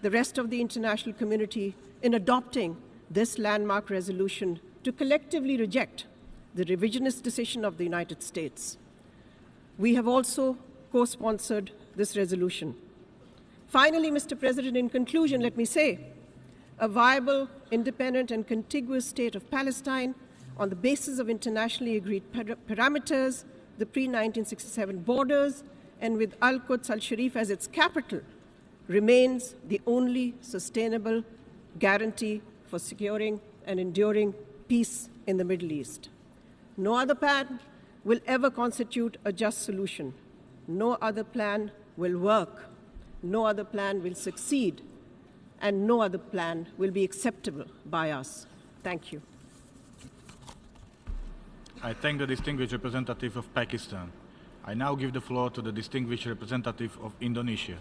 the rest of the international community in adopting this landmark resolution to collectively reject the revisionist decision of the United States. We have also co-sponsored this resolution. Finally, Mr. President, in conclusion, let me say, a viable, independent, and contiguous state of Palestine on the basis of internationally agreed parameters, the pre-1967 borders, and with Al-Quds Al-Sharif as its capital, remains the only sustainable guarantee for securing and enduring peace in the Middle East. No other plan will ever constitute a just solution. No other plan will work. No other plan will succeed. And no other plan will be acceptable by us. Thank you. I thank the distinguished representative of Pakistan. I now give the floor to the distinguished representative of Indonesia.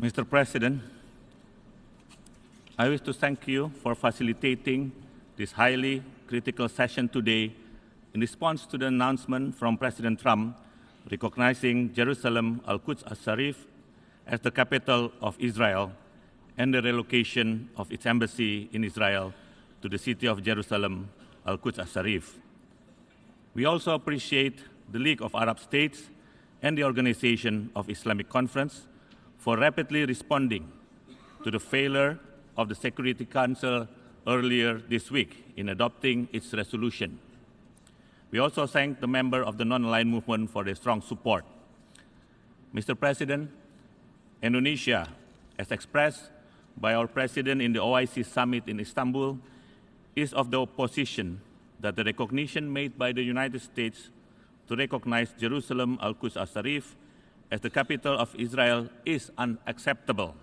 Mr. President, I wish to thank you for facilitating this highly critical session today in response to the announcement from President Trump recognizing Jerusalem Al-Quds Al-Sharif as the capital of Israel and the relocation of its embassy in Israel to the city of Jerusalem Al-Quds Al-Sharif. We also appreciate the League of Arab States and the Organization of Islamic Conference for rapidly responding to the failure of the Security Council earlier this week in adopting its resolution. We also thank the members of the non-aligned movement for their strong support. Mr. President, Indonesia, as expressed by our President in the OIC Summit in Istanbul, is of the position that the recognition made by the United States to recognize Jerusalem Al-Sharif as the capital of Israel is unacceptable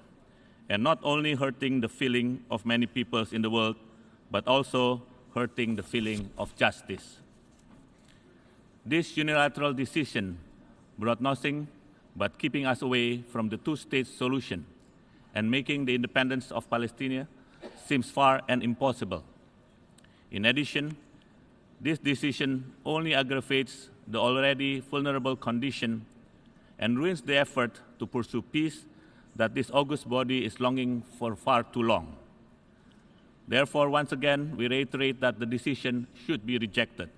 and not only hurting the feeling of many peoples in the world, but also hurting the feeling of justice. This unilateral decision brought nothing but keeping us away from the two-state solution and making the independence of Palestine seems far and impossible. In addition, this decision only aggravates the already vulnerable condition and ruins the effort to pursue peace that this august body is longing for far too long. Therefore, once again, we reiterate that the decision should be rejected.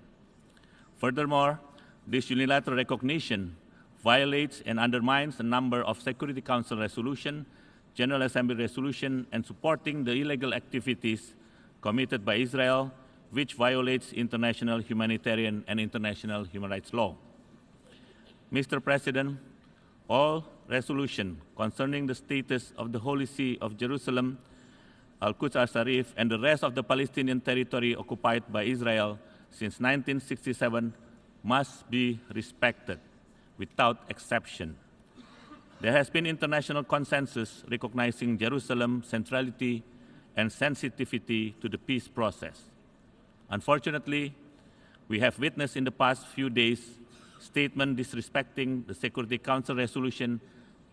Furthermore, this unilateral recognition violates and undermines a number of Security Council resolutions, General Assembly resolutions, and supporting the illegal activities committed by Israel, which violates international humanitarian and international human rights law. Mr. President, all resolutions concerning the status of the Holy See of Jerusalem, Al-Quds Al-Sharif, and the rest of the Palestinian territory occupied by Israel since 1967 must be respected without exception. There has been international consensus recognizing Jerusalem's centrality and sensitivity to the peace process. Unfortunately, we have witnessed in the past few days statements disrespecting the Security Council resolution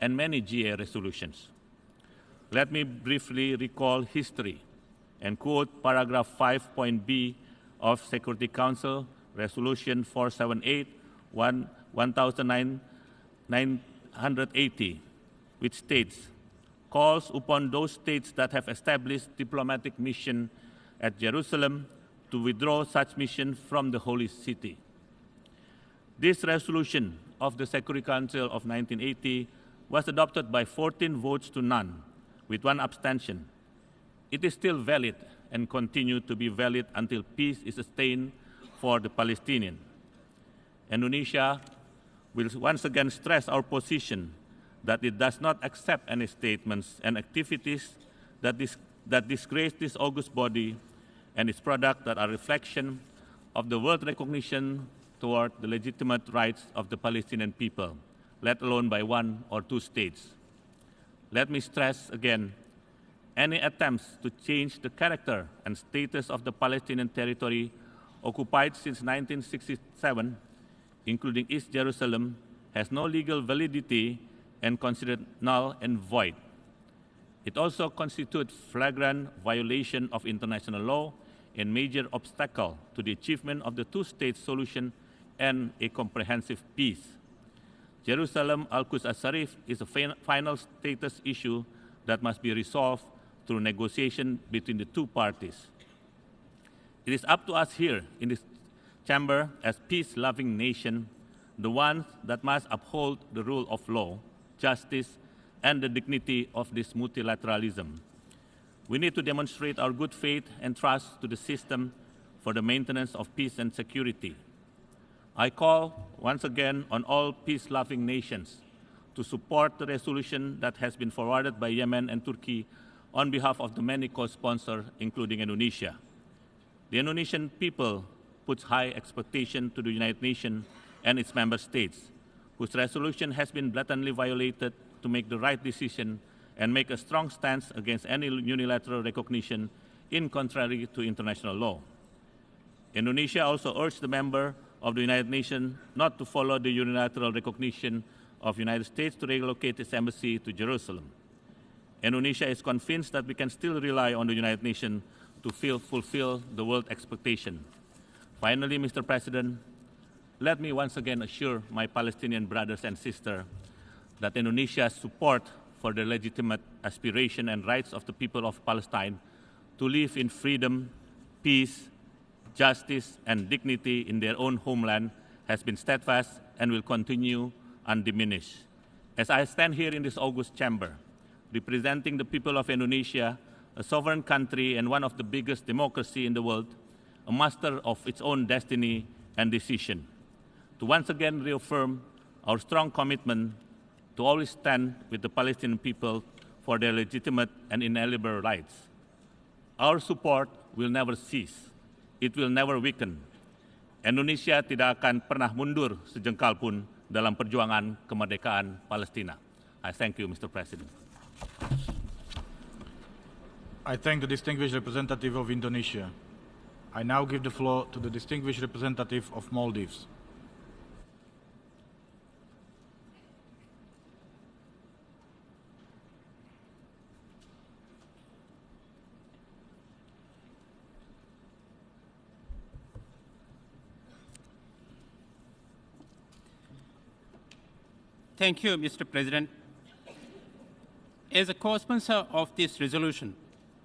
and many GA resolutions. Let me briefly recall history and quote paragraph 5.b of Security Council Resolution 478/1980, which states, calls upon those states that have established diplomatic mission at Jerusalem to withdraw such mission from the Holy City. This resolution of the Security Council of 1980 was adopted by 14 votes to none, with 1 abstention. It is still valid and continue to be valid until peace is attained for the Palestinians. Indonesia will once again stress our position that it does not accept any statements and activities that disgrace this august body and its product that are a reflection of the world recognition toward the legitimate rights of the Palestinian people, let alone by 1 or 2 states. Let me stress again, any attempts to change the character and status of the Palestinian territory occupied since 1967, including East Jerusalem, has no legal validity and considered null and void. It also constitutes flagrant violation of international law and major obstacle to the achievement of the two-state solution and a comprehensive peace. Jerusalem Al-Quds Al-Sharif is a final status issue that must be resolved through negotiation between the two parties. It is up to us here in this chamber as peace-loving nation, the ones that must uphold the rule of law, justice, and the dignity of this multilateralism. We need to demonstrate our good faith and trust to the system for the maintenance of peace and security. I call once again on all peace-loving nations to support the resolution that has been forwarded by Yemen and Turkey on behalf of the many co-sponsors, including Indonesia. The Indonesian people puts high expectation to the United Nations and its member states, whose resolution has been blatantly violated, to make the right decision and make a strong stance against any unilateral recognition in contrary to international law. Indonesia also urged the member of the United Nations not to follow the unilateral recognition of the United States to relocate its embassy to Jerusalem. Indonesia is convinced that we can still rely on the United Nations to fulfill the world expectation. Finally, Mr. President, let me once again assure my Palestinian brothers and sisters that Indonesia's support for the legitimate aspiration and rights of the people of Palestine to live in freedom, peace, justice, and dignity in their own homeland has been steadfast and will continue undiminished. As I stand here in this august chamber, representing the people of Indonesia, a sovereign country and one of the biggest democracies in the world, a master of its own destiny and decision, to once again reaffirm our strong commitment to always stand with the Palestinian people for their legitimate and inalienable rights. Our support will never cease. It will never weaken. Indonesia tidak akan pernah mundur sejengkal pun dalam perjuangan kemerdekaan Palestina. I thank you, Mr. President. I thank the distinguished representative of Indonesia. I now give the floor to the distinguished representative of Maldives. Thank you, Mr. President. As a co-sponsor of this resolution,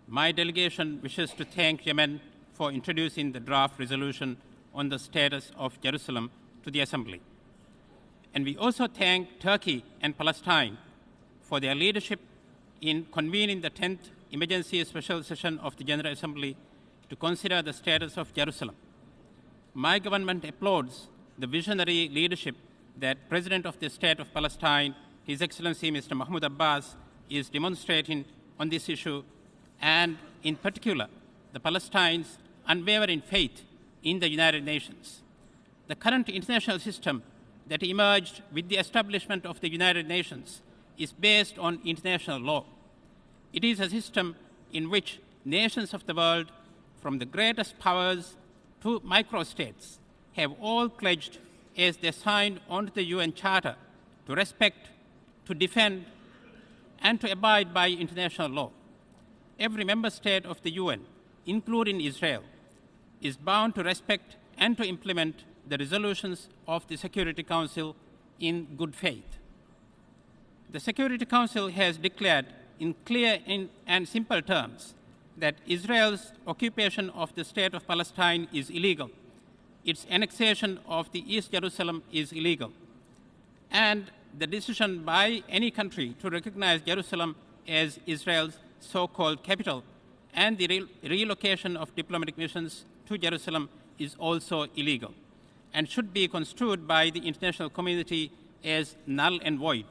my delegation wishes to thank Yemen for introducing the draft resolution on the status of Jerusalem to the Assembly. And we also thank Turkey and Palestine for their leadership in convening the 10th Emergency Special Session of the General Assembly to consider the status of Jerusalem. My government applauds the visionary leadership that President of the State of Palestine, His Excellency Mr. Mahmoud Abbas, is demonstrating on this issue, and in particular, the Palestinians' unwavering faith in the United Nations. The current international system that emerged with the establishment of the United Nations is based on international law. It is a system in which nations of the world, from the greatest powers to microstates, have all pledged as they signed onto the UN Charter to respect, to defend, and to abide by international law. Every member state of the UN, including Israel, is bound to respect and to implement the resolutions of the Security Council in good faith. The Security Council has declared in clear and simple terms that Israel's occupation of the State of Palestine is illegal. Its annexation of the East Jerusalem is illegal. And the decision by any country to recognize Jerusalem as Israel's so-called capital and the relocation of diplomatic missions to Jerusalem is also illegal and should be construed by the international community as null and void.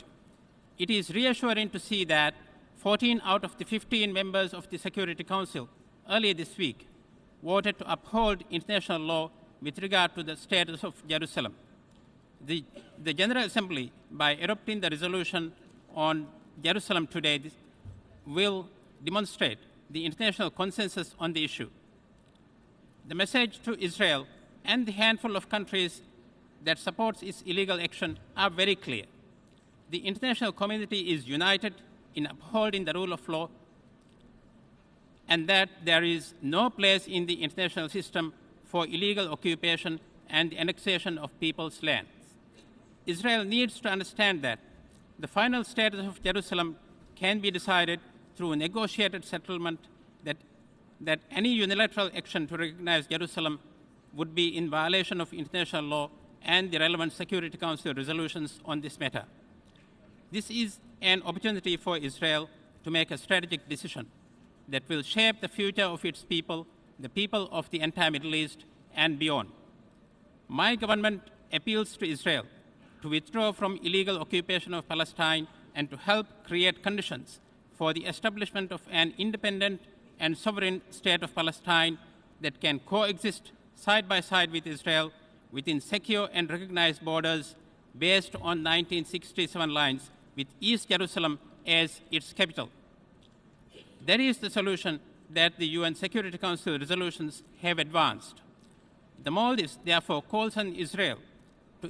It is reassuring to see that 14 out of the 15 members of the Security Council earlier this week voted to uphold international law with regard to the status of Jerusalem. The General Assembly, by adopting the resolution on Jerusalem today, will demonstrate the international consensus on the issue. The message to Israel and the handful of countries that supports its illegal action are very clear. The international community is united in upholding the rule of law, and that there is no place in the international system for illegal occupation and the annexation of people's lands. Israel needs to understand that the final status of Jerusalem can be decided through a negotiated settlement, that any unilateral action to recognize Jerusalem would be in violation of international law and the relevant Security Council resolutions on this matter. This is an opportunity for Israel to make a strategic decision that will shape the future of its people, the people of the entire Middle East and beyond. My government appeals to Israel to withdraw from illegal occupation of Palestine and to help create conditions for the establishment of an independent and sovereign state of Palestine that can coexist side by side with Israel within secure and recognized borders based on 1967 lines, with East Jerusalem as its capital. That is the solution that the UN Security Council resolutions have advanced. The Maldives, therefore, calls on Israel to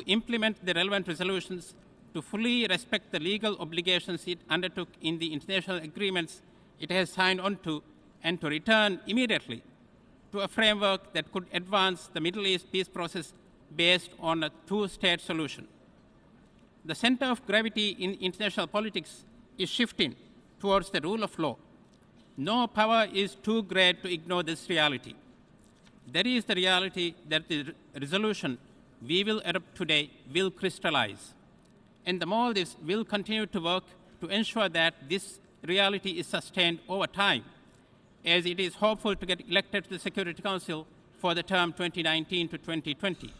implement the relevant resolutions, to fully respect the legal obligations it undertook in the international agreements it has signed on to, and to return immediately to a framework that could advance the Middle East peace process based on a two-state solution. The center of gravity in international politics is shifting towards the rule of law. No power is too great to ignore this reality. That is the reality that the resolution we will adopt today will crystallize. And the Maldives will continue to work to ensure that this reality is sustained over time, as it is hopeful to get elected to the Security Council for the term 2019 to 2020.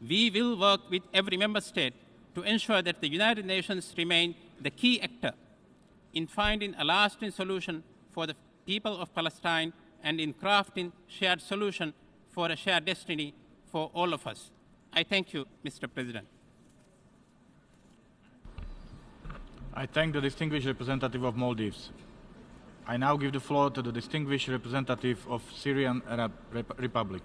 We will work with every member state to ensure that the United Nations remain the key actor in finding a lasting solution for the people of Palestine and in crafting shared solution for a shared destiny for all of us. I thank you, Mr. President. I thank the distinguished representative of Maldives. I now give the floor to the distinguished representative of Syrian Arab Republic.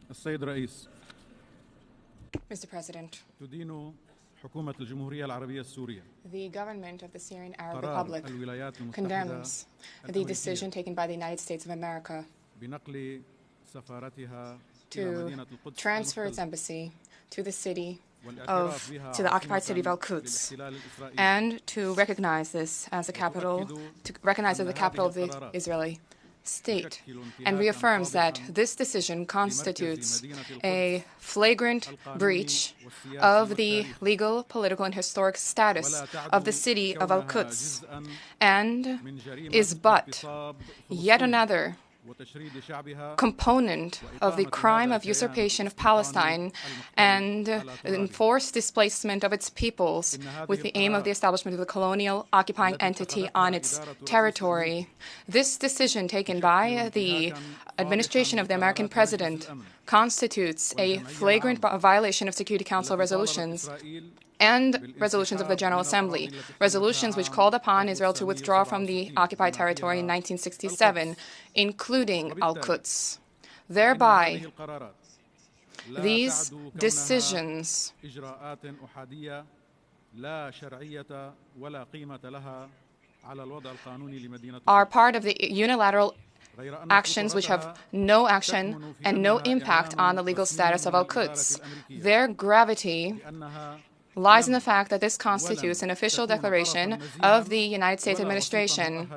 السيد الرئيس. Mr. President, تدين حكومة الجمهورية العربية السورية the government of the Syrian Arab Republic condemns the decision taken by the United States of America بنقل سفارتها to transfer its embassy to the occupied city of Al-Quds, and to recognize this as the capital, of the Israeli state, and reaffirms that this decision constitutes a flagrant breach of the legal, political, and historic status of the city of Al-Quds, and is but yet another component of the crime of usurpation of Palestine and enforced displacement of its peoples with the aim of the establishment of the colonial occupying entity on its territory. This decision taken by the administration of the American president constitutes a flagrant violation of Security Council resolutions and resolutions of the General Assembly, resolutions which called upon Israel to withdraw from the occupied territory in 1967, including Al-Quds. Thereby, these decisions are part of the unilateral actions which have no action and no impact on the legal status of Al-Quds. Their gravity lies in the fact that this constitutes an official declaration of the United States administration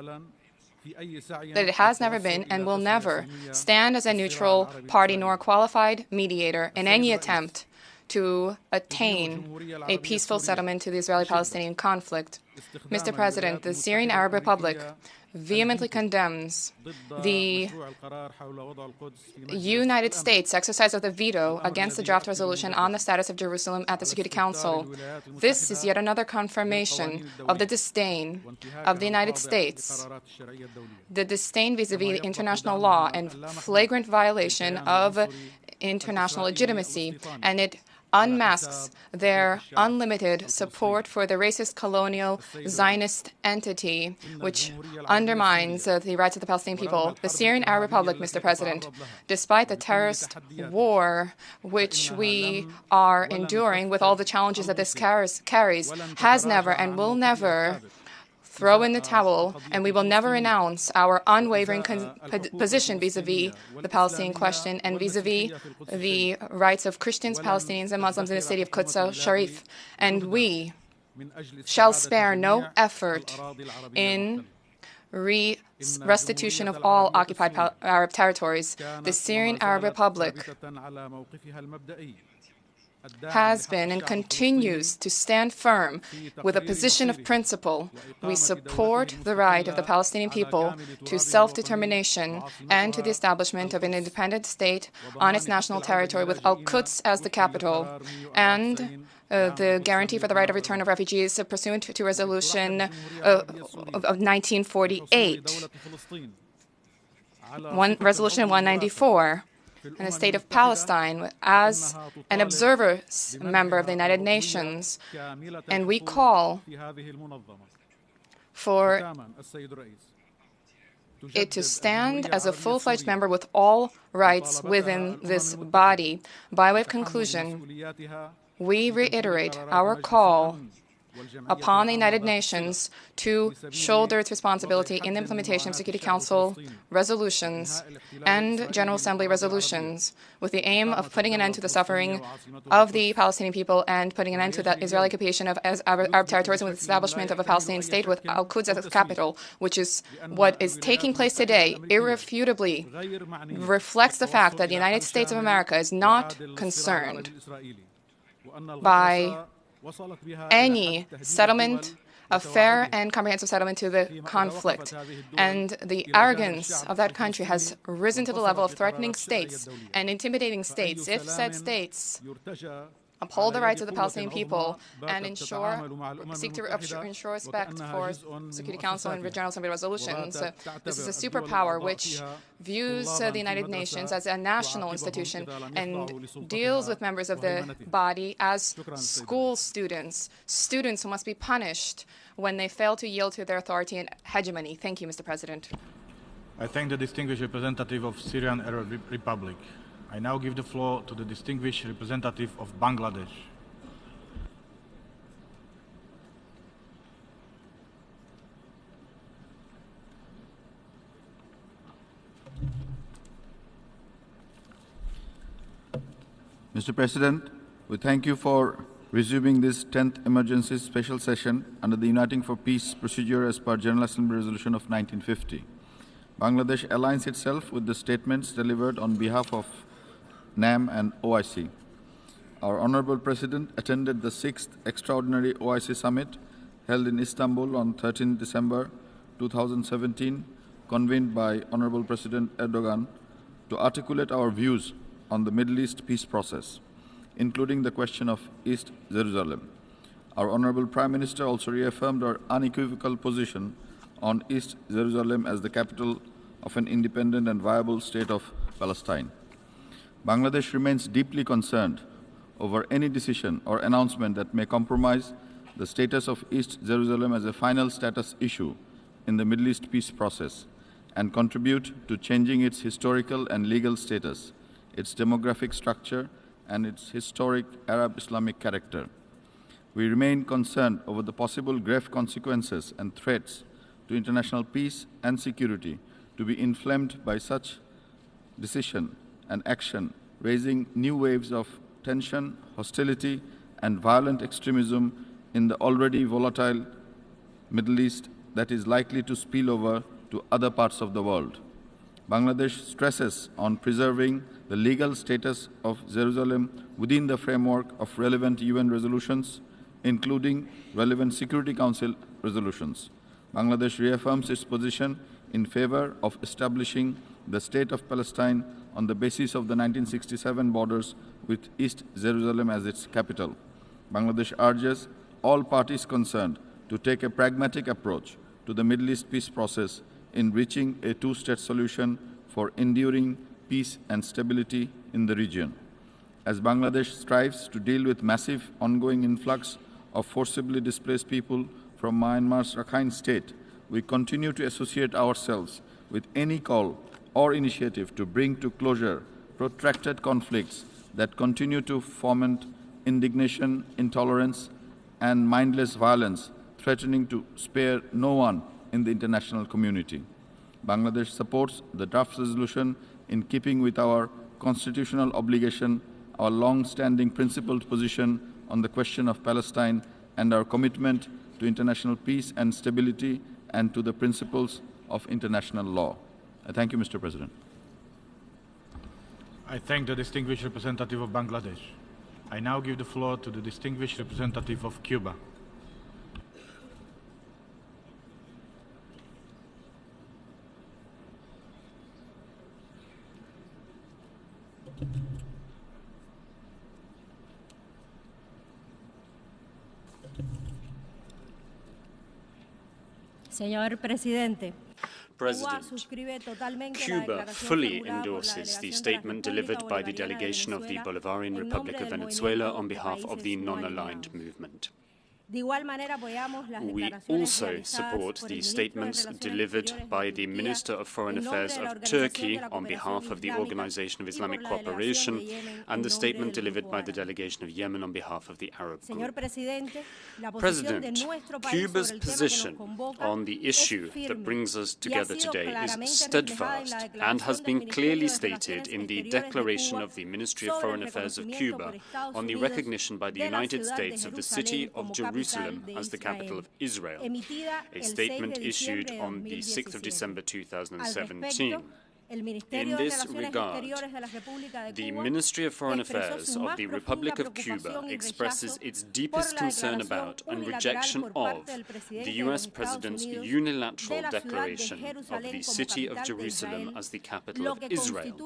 that it has never been and will never stand as a neutral party nor a qualified mediator in any attempt to attain a peaceful settlement to the Israeli-Palestinian conflict. Mr. President, the Syrian Arab Republic vehemently condemns the United States exercise of the veto against the draft resolution on the status of Jerusalem at the Security Council. This is yet another confirmation of the disdain of the United States, the disdain vis-à-vis international law and flagrant violation of international legitimacy, and it unmasks their unlimited support for the racist colonial Zionist entity, which undermines the rights of the Palestinian people. The Syrian Arab Republic, Mr. President, despite the terrorist war which we are enduring with all the challenges that this carries, has never and will never throw in the towel, and we will never renounce our unwavering position vis-à-vis the Palestinian question and vis-à-vis the rights of Christians, Palestinians, and Muslims in the city of Al-Sharif. And we shall spare no effort in restitution of all occupied Arab territories. The Syrian Arab Republic has been and continues to stand firm with a position of principle. We support the right of the Palestinian people to self-determination and to the establishment of an independent state on its national territory with Al-Quds as the capital, and the guarantee for the right of return of refugees pursuant to Resolution of 1948, Resolution 194, and the state of Palestine as an observer member of the United Nations. And we call for it to stand as a full-fledged member with all rights within this body. By way of conclusion, we reiterate our call upon the United Nations to shoulder its responsibility in the implementation of Security Council resolutions and General Assembly resolutions with the aim of putting an end to the suffering of the Palestinian people and putting an end to the Israeli occupation of Arab territories and with the establishment of a Palestinian state with Al-Quds as its capital, which is what is taking place today, irrefutably reflects the fact that the United States of America is not concerned by any settlement, a fair and comprehensive settlement to the conflict. And the arrogance of that country has risen to the level of threatening states and intimidating states if said states uphold the rights of the Palestinian people and seek to ensure respect for Security Council and General Assembly resolutions. This is a superpower which views the United Nations as a national institution and deals with members of the body as school students who must be punished when they fail to yield to their authority and hegemony. Thank you, Mr. President. I thank the distinguished representative of Syrian Arab Republic. I now give the floor to the distinguished representative of Bangladesh. Mr. President, we thank you for resuming this 10th emergency special session under the Uniting for Peace procedure as per General Assembly Resolution of 1950. Bangladesh aligns itself with the statements delivered on behalf of NAM and OIC. Our Honorable President attended the 6th Extraordinary OIC Summit held in Istanbul on 13 December 2017, convened by Honorable President Erdogan to articulate our views on the Middle East peace process, including the question of East Jerusalem. Our Honorable Prime Minister also reaffirmed our unequivocal position on East Jerusalem as the capital of an independent and viable state of Palestine. Bangladesh remains deeply concerned over any decision or announcement that may compromise the status of East Jerusalem as a final status issue in the Middle East peace process and contribute to changing its historical and legal status, its demographic structure, and its historic Arab-Islamic character. We remain concerned over the possible grave consequences and threats to international peace and security to be inflamed by such decision and action, raising new waves of tension, hostility, and violent extremism in the already volatile Middle East that is likely to spill over to other parts of the world. Bangladesh stresses on preserving the legal status of Jerusalem within the framework of relevant UN resolutions, including relevant Security Council resolutions. Bangladesh reaffirms its position in favor of establishing the State of Palestine on the basis of the 1967 borders with East Jerusalem as its capital. Bangladesh urges all parties concerned to take a pragmatic approach to the Middle East peace process in reaching a two-state solution for enduring peace and stability in the region. As Bangladesh strives to deal with massive ongoing influx of forcibly displaced people from Myanmar's Rakhine state, we continue to associate ourselves with any call or initiative to bring to closure protracted conflicts that continue to foment indignation, intolerance, and mindless violence, threatening to spare no one in the international community. Bangladesh supports the draft resolution in keeping with our constitutional obligation, our long-standing principled position on the question of Palestine, and our commitment to international peace and stability and to the principles of international law. I thank you, Mr. President. I thank the distinguished representative of Bangladesh. I now give the floor to the distinguished representative of Cuba. Señor Presidente, Cuba fully endorses the statement delivered by the delegation of the Bolivarian Republic of Venezuela on behalf of the non-aligned movement. We also support the statements delivered by the Minister of Foreign Affairs of Turkey on behalf of the Organization of Islamic Cooperation and the statement delivered by the delegation of Yemen on behalf of the Arab Group. President, Cuba's position on the issue that brings us together today is steadfast and has been clearly stated in the declaration of the Ministry of Foreign Affairs of Cuba on the recognition by the United States of the city of Jerusalem as the capital of Israel, a statement issued on the 6th of December 2017. In this regard, the Ministry of Foreign Affairs of the Republic of Cuba expresses its deepest concern about and rejection of the U.S. President's unilateral declaration of the city of Jerusalem as the capital of Israel,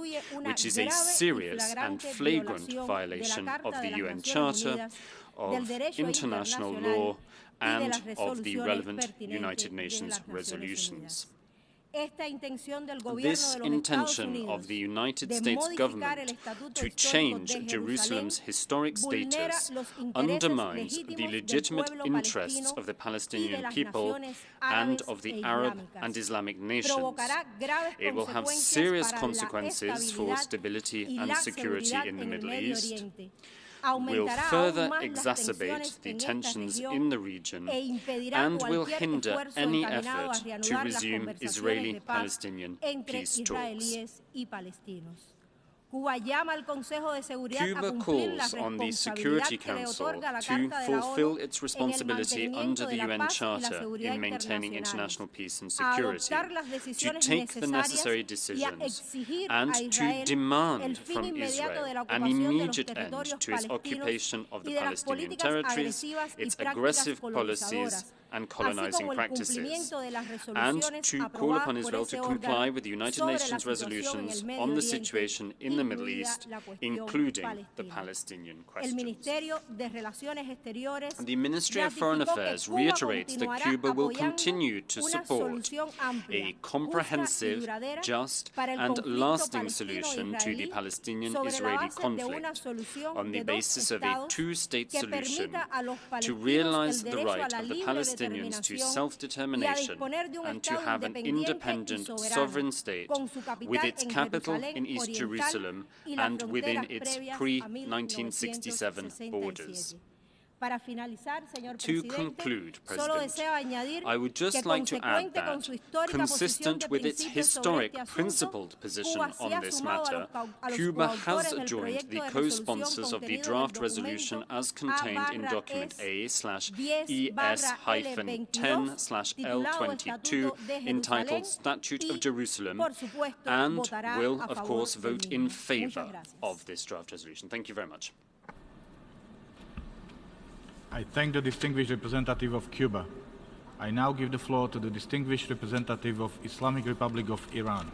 which is a serious and flagrant violation of the UN Charter, of international law, and of the relevant United Nations resolutions. This intention of the United States government to change Jerusalem's historic status undermines the legitimate interests of the Palestinian people and of the Arab and Islamic nations. It will have serious consequences for stability and security in the Middle East, will further exacerbate the tensions in the region, and will hinder any effort to resume Israeli-Palestinian peace talks. Cuba calls on the Security Council to fulfill its responsibility under the UN Charter in maintaining international peace and security, to take the necessary decisions, and to demand from Israel an immediate end to its occupation of the Palestinian territories, its aggressive policies and colonizing practices, and to call upon Israel to comply with the United Nations resolutions on the situation in the Middle East, including the Palestinian questions. The Ministry of Foreign Affairs reiterates that Cuba will continue to support a comprehensive, just, and lasting solution to the Palestinian-Israeli conflict on the basis of a two-state solution to realize the right of the Palestinians to self-determination and to have an independent, sovereign state with its capital in East Jerusalem and within its pre-1967 borders. To conclude, President, I would just like to add that, consistent with its historic principled position on this matter, Cuba has joined the co-sponsors of the draft resolution as contained in document A/ES-10/L22 entitled Statute of Jerusalem, and will, of course, vote in favor of this draft resolution. Thank you very much. I thank the distinguished representative of Cuba. I now give the floor to the distinguished representative of Islamic Republic of Iran.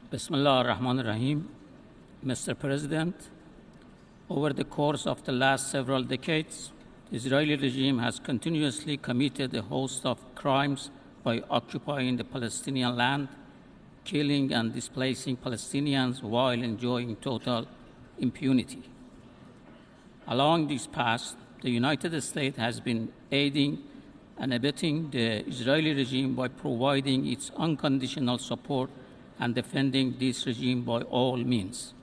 Bismillah ar-Rahman ar-Rahim. Mr. President, over the course of the last several decades, the Israeli regime has continuously committed a host of crimes by occupying the Palestinian land, killing and displacing Palestinians while enjoying total impunity. Along this path, the United States has been aiding and abetting the Israeli regime by providing its unconditional support and defending this regime by all means.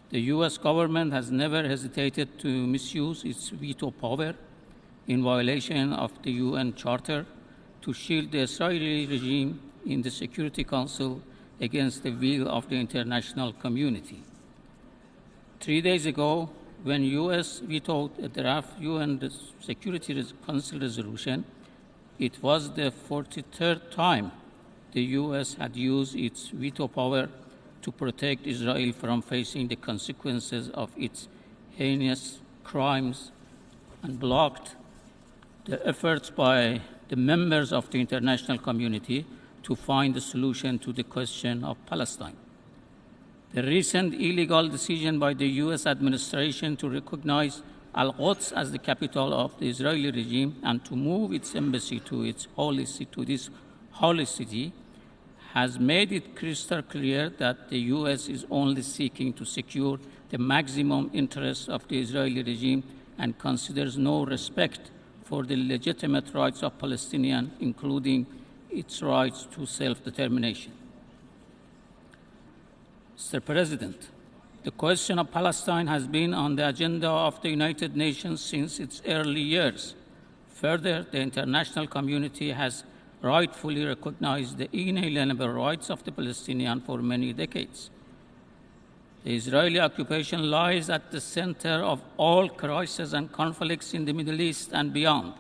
The U.S. government has never hesitated to misuse its veto power in violation of the UN Charter to shield the Israeli regime in the Security Council against the will of the international community. 3 days ago, when U.S. vetoed a draft UN Security Council resolution, it was the 43rd time the U.S. had used its veto power to protect Israel from facing the consequences of its heinous crimes and blocked the efforts by the members of the international community to find a solution to the question of Palestine. The recent illegal decision by the U.S. administration to recognize Al-Quds as the capital of the Israeli regime and to move its embassy to this holy city has made it crystal clear that the U.S. is only seeking to secure the maximum interests of the Israeli regime and considers no respect for the legitimate rights of Palestinians, including its rights to self-determination. Mr. President, the question of Palestine has been on the agenda of the United Nations since its early years. Further, the international community has rightfully recognized the inalienable rights of the Palestinians for many decades. The Israeli occupation lies at the center of all crises and conflicts in the Middle East and beyond,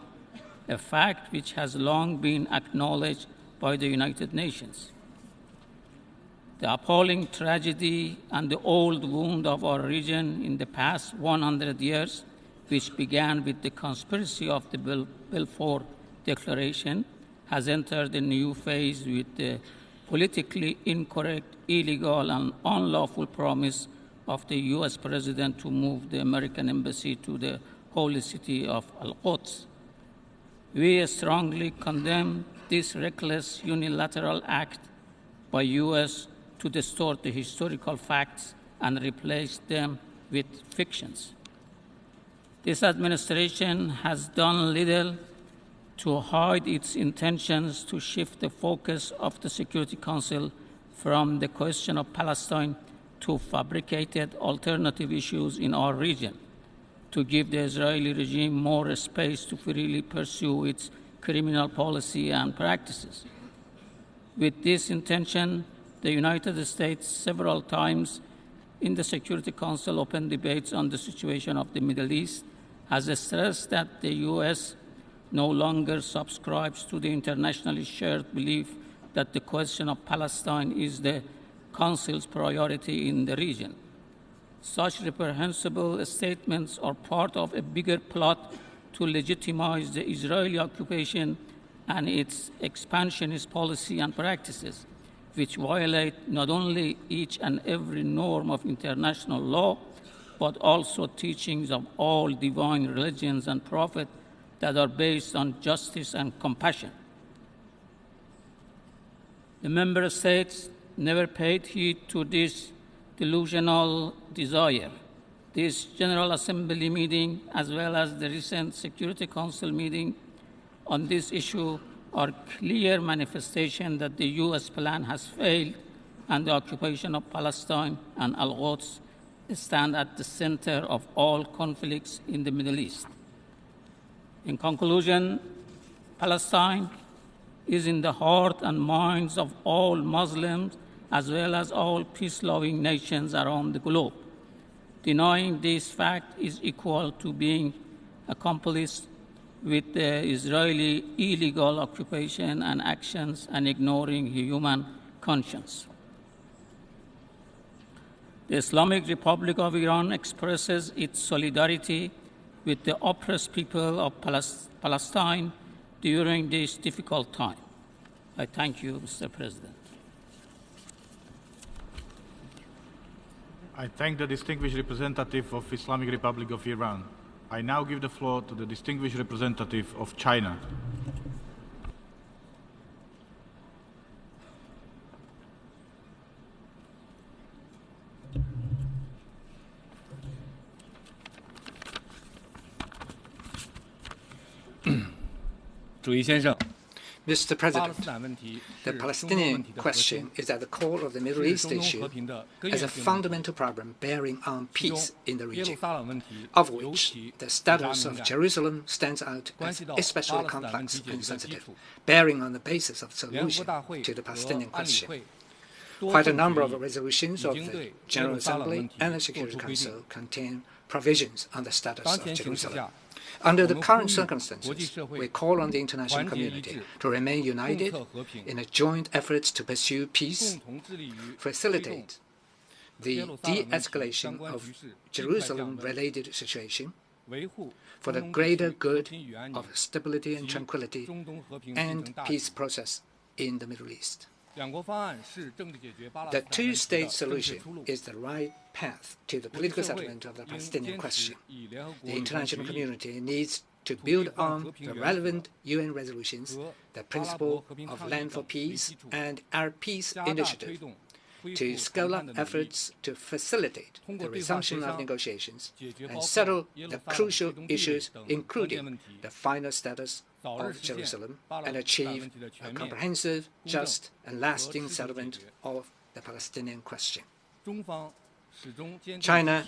a fact which has long been acknowledged by the United Nations. The appalling tragedy and the old wound of our region in the past 100 years, which began with the conspiracy of the Balfour Declaration, has entered a new phase with the politically incorrect, illegal, and unlawful promise of the U.S. President to move the American embassy to the holy city of Al-Quds. We strongly condemn this reckless unilateral act by U.S. to distort the historical facts and replace them with fictions. This administration has done little to hide its intentions to shift the focus of the Security Council from the question of Palestine to fabricated alternative issues in our region, to give the Israeli regime more space to freely pursue its criminal policy and practices. With this intention, the United States several times in the Security Council open debates on the situation of the Middle East has stressed that the U.S. no longer subscribes to the internationally shared belief that the question of Palestine is the Council's priority in the region. Such reprehensible statements are part of a bigger plot to legitimize the Israeli occupation and its expansionist policy and practices, which violate not only each and every norm of international law, but also teachings of all divine religions and prophets that are based on justice and compassion. The member states never paid heed to this delusional desire. This General Assembly meeting, as well as the recent Security Council meeting on this issue, are clear manifestation that the U.S. plan has failed and the occupation of Palestine and Al-Quds stand at the center of all conflicts in the Middle East. In conclusion, Palestine is in the heart and minds of all Muslims as well as all peace-loving nations around the globe. Denying this fact is equal to being accomplice with the Israeli illegal occupation and actions and ignoring human conscience. The Islamic Republic of Iran expresses its solidarity with the oppressed people of Palestine during this difficult time. I thank you, Mr. President. I thank the distinguished representative of Islamic Republic of Iran. I now give the floor to the distinguished representative of China. Mr. President, the Palestinian question is at the core of the Middle East issue as a fundamental problem bearing on peace in the region, of which the status of Jerusalem stands out as especially complex and sensitive, bearing on the basis of solution to the Palestinian question. Quite a number of resolutions of the General Assembly and the Security Council contain provisions on the status of Jerusalem. Under the current circumstances, we call on the international community to remain united in a joint effort to pursue peace, facilitate the de-escalation of Jerusalem-related situation for the greater good of stability and tranquility and peace process in the Middle East. The two-state solution is the right path to the political settlement of the Palestinian question. The international community needs to build on the relevant UN resolutions, the principle of land for peace and our peace initiative, to scale up efforts to facilitate the resumption of negotiations and settle the crucial issues, including the final status of Jerusalem, and achieve a comprehensive, just, and lasting settlement of the Palestinian question. China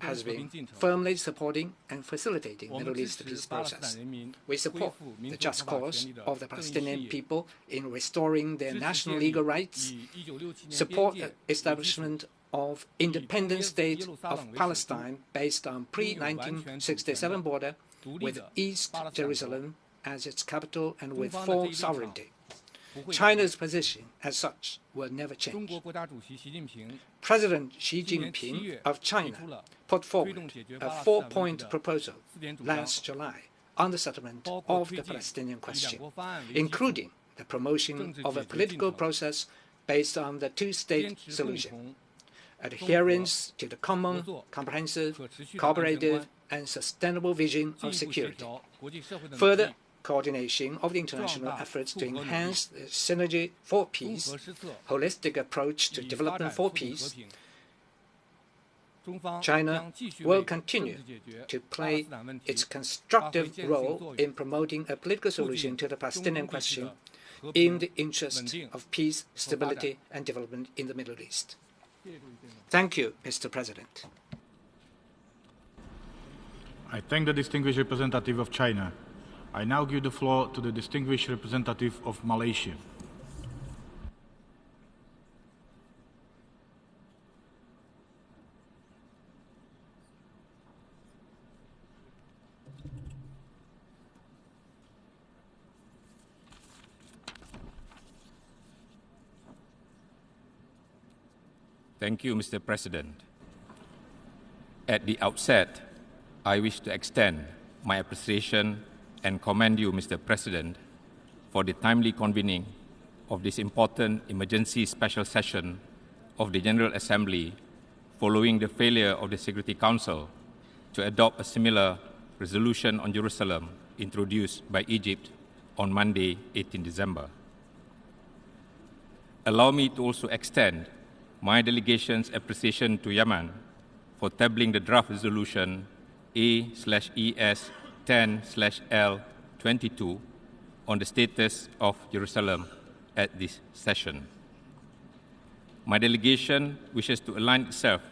has been firmly supporting and facilitating the Middle East peace process. We support the just cause of the Palestinian people in restoring their national legal rights, support the establishment of independent state of Palestine based on pre-1967 border with East Jerusalem as its capital and with full sovereignty. China's position as such will never change. President Xi Jinping of China put forward a four-point proposal last July on the settlement of the Palestinian question, including the promotion of a political process based on the two-state solution, adherence to the common, comprehensive, cooperative, and sustainable vision of security, further coordination of the international efforts to enhance the synergy for peace, holistic approach to development for peace. China will continue to play its constructive role in promoting a political solution to the Palestinian question in the interest of peace, stability, and development in the Middle East. Thank you, Mr. President. I thank the distinguished representative of China. I now give the floor to the distinguished representative of Malaysia. Thank you, Mr. President. At the outset, I wish to extend my appreciation and commend you, Mr. President, for the timely convening of this important emergency special session of the General Assembly following the failure of the Security Council to adopt a similar resolution on Jerusalem introduced by Egypt on Monday, 18 December. Allow me to also extend my delegation's appreciation to Yemen for tabling the draft resolution A/ES 10/L22 on the status of Jerusalem at this session. My delegation wishes to align itself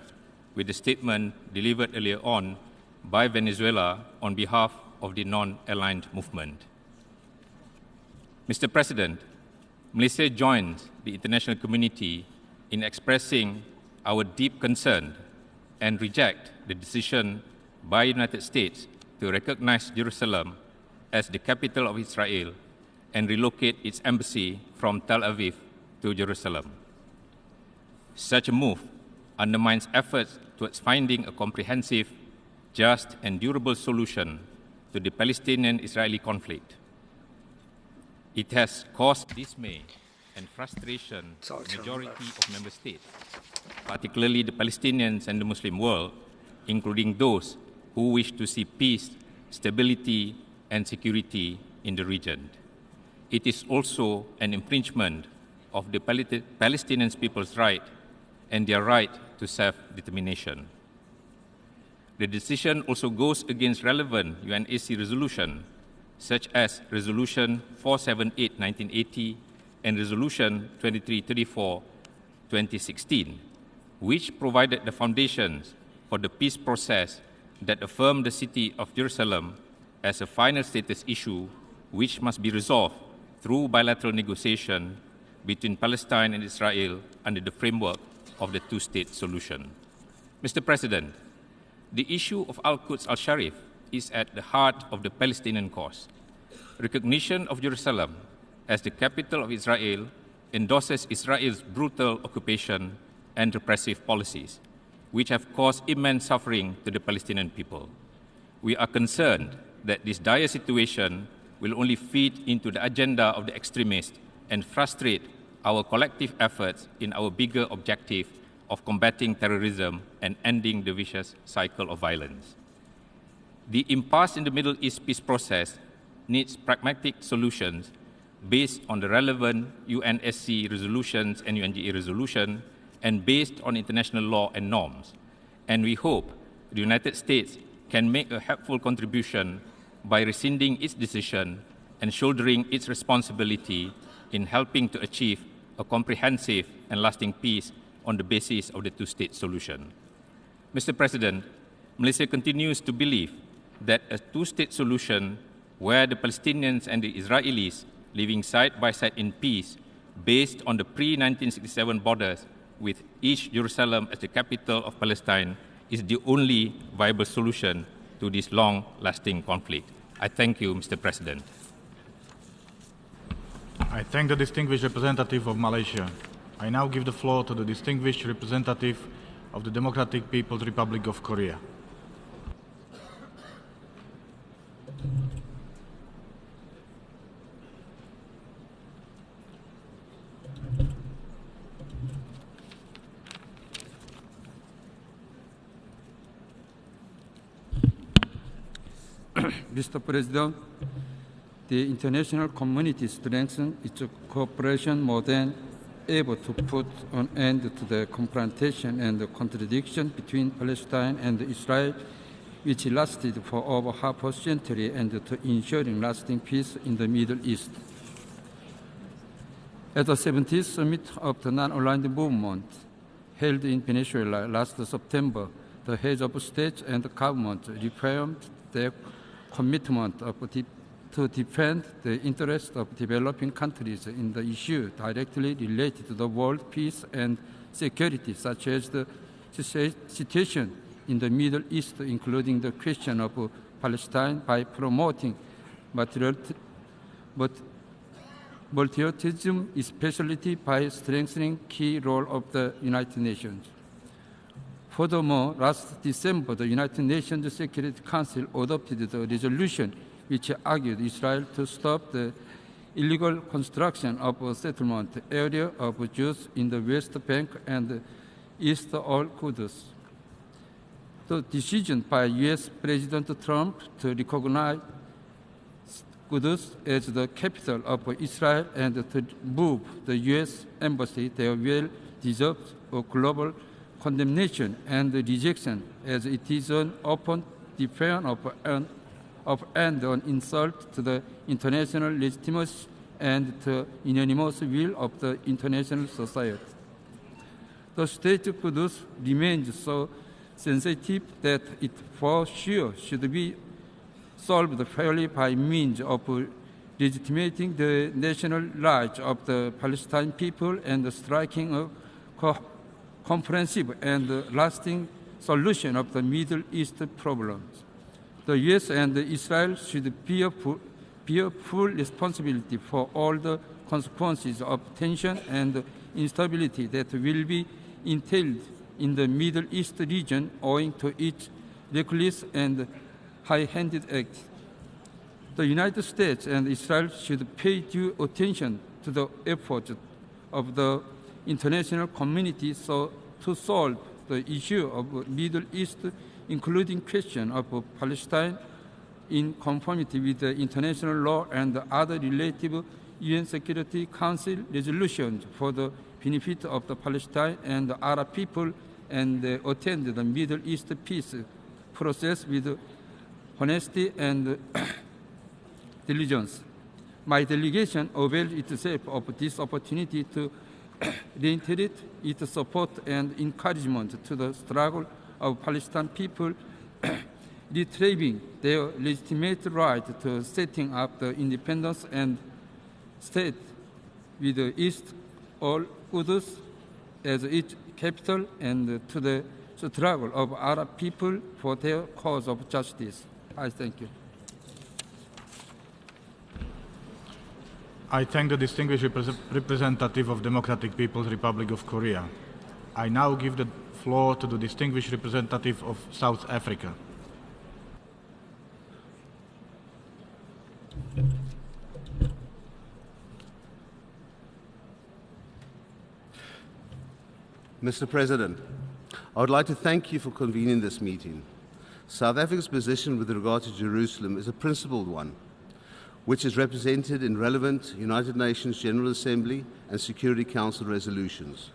with the statement delivered earlier on by Venezuela on behalf of the non-aligned movement. Mr. President, Malaysia joins the international community in expressing our deep concern and reject the decision by the United States to recognize Jerusalem as the capital of Israel and relocate its embassy from Tel Aviv to Jerusalem. Such a move undermines efforts towards finding a comprehensive, just, and durable solution to the Palestinian-Israeli conflict. It has caused dismay and frustration to the majority of member states, particularly the Palestinians and the Muslim world, including those who wish to see peace, stability, and security in the region. It is also an infringement of the Palestinian people's right and their right to self-determination. The decision also goes against relevant UNSC resolutions, such as Resolution 478/1980 and Resolution 2334/2016, which provided the foundations for the peace process that affirmed the city of Jerusalem as a final status issue which must be resolved through bilateral negotiation between Palestine and Israel under the framework of the two-state solution. Mr. President, the issue of Al-Quds Al-Sharif is at the heart of the Palestinian cause. Recognition of Jerusalem as the capital of Israel endorses Israel's brutal occupation and repressive policies, which have caused immense suffering to the Palestinian people. We are concerned that this dire situation will only feed into the agenda of the extremists and frustrate our collective efforts in our bigger objective of combating terrorism and ending the vicious cycle of violence. The impasse in the Middle East peace process needs pragmatic solutions based on the relevant UNSC resolutions and UNGA resolution and based on international law and norms. And we hope the United States can make a helpful contribution by rescinding its decision and shouldering its responsibility in helping to achieve a comprehensive and lasting peace on the basis of the two-state solution. Mr. President, Malaysia continues to believe that a two-state solution where the Palestinians and the Israelis living side by side in peace based on the pre-1967 borders with each Jerusalem as the capital of Palestine is the only viable solution to this long-lasting conflict. I thank you, Mr. President. I thank the distinguished representative of Malaysia. I now give the floor to the distinguished representative of the Democratic People's Republic of Korea. Mr. President, the international community strengthens its cooperation more than ever to put an end to the confrontation and the contradiction between Palestine and Israel, which lasted for over half a century, and to ensuring lasting peace in the Middle East. At the 70th Summit of the Non-Aligned Movement, held in Venezuela last September, the heads of state and government reaffirmed their commitment to defend the interests of developing countries in the issue directly related to the world peace and security, such as the situation in the Middle East, including the question of Palestine, by promoting multilateralism, especially by strengthening key role of the United Nations. Furthermore, last December, the United Nations Security Council adopted the resolution which argued Israel to stop the illegal construction of a settlement area of Jews in the West Bank and East Al-Quds. The decision by U.S. President Trump to recognize Quds as the capital of Israel and to move the U.S. Embassy there will deserve a global condemnation and rejection, as it is an open defiance of and an insult to the international legitimacy and the unanimous will of the international society. The state of Quds remains so sensitive that it for sure should be solved fairly by means of legitimating the national rights of the Palestinian people and striking a comprehensive and lasting solution of the Middle East problems. The U.S. and Israel should bear full responsibility for all the consequences of tension and instability that will be entailed in the Middle East region owing to its reckless and high-handed acts. The United States and Israel should pay due attention to the efforts of the international community to solve the issue of Middle East, including question of Palestine, in conformity with the international law and other related UN Security Council resolutions for the benefit of the Palestine and the Arab people, and attend the Middle East peace process with honesty and diligence. My delegation avails itself of this opportunity to reiterate its support and encouragement to the struggle of Palestinian people, retrieving their legitimate right to setting up the independence and state with the East Al-Quds as its capital, and to the struggle of Arab people for their cause of justice. I thank you. I thank the distinguished representative of Democratic People's Republic of Korea. I now give the floor to the distinguished representative of South Africa. Mr. President, I would like to thank you for convening this meeting. South Africa's position with regard to Jerusalem is a principled one, which is represented in relevant United Nations General Assembly and Security Council resolutions.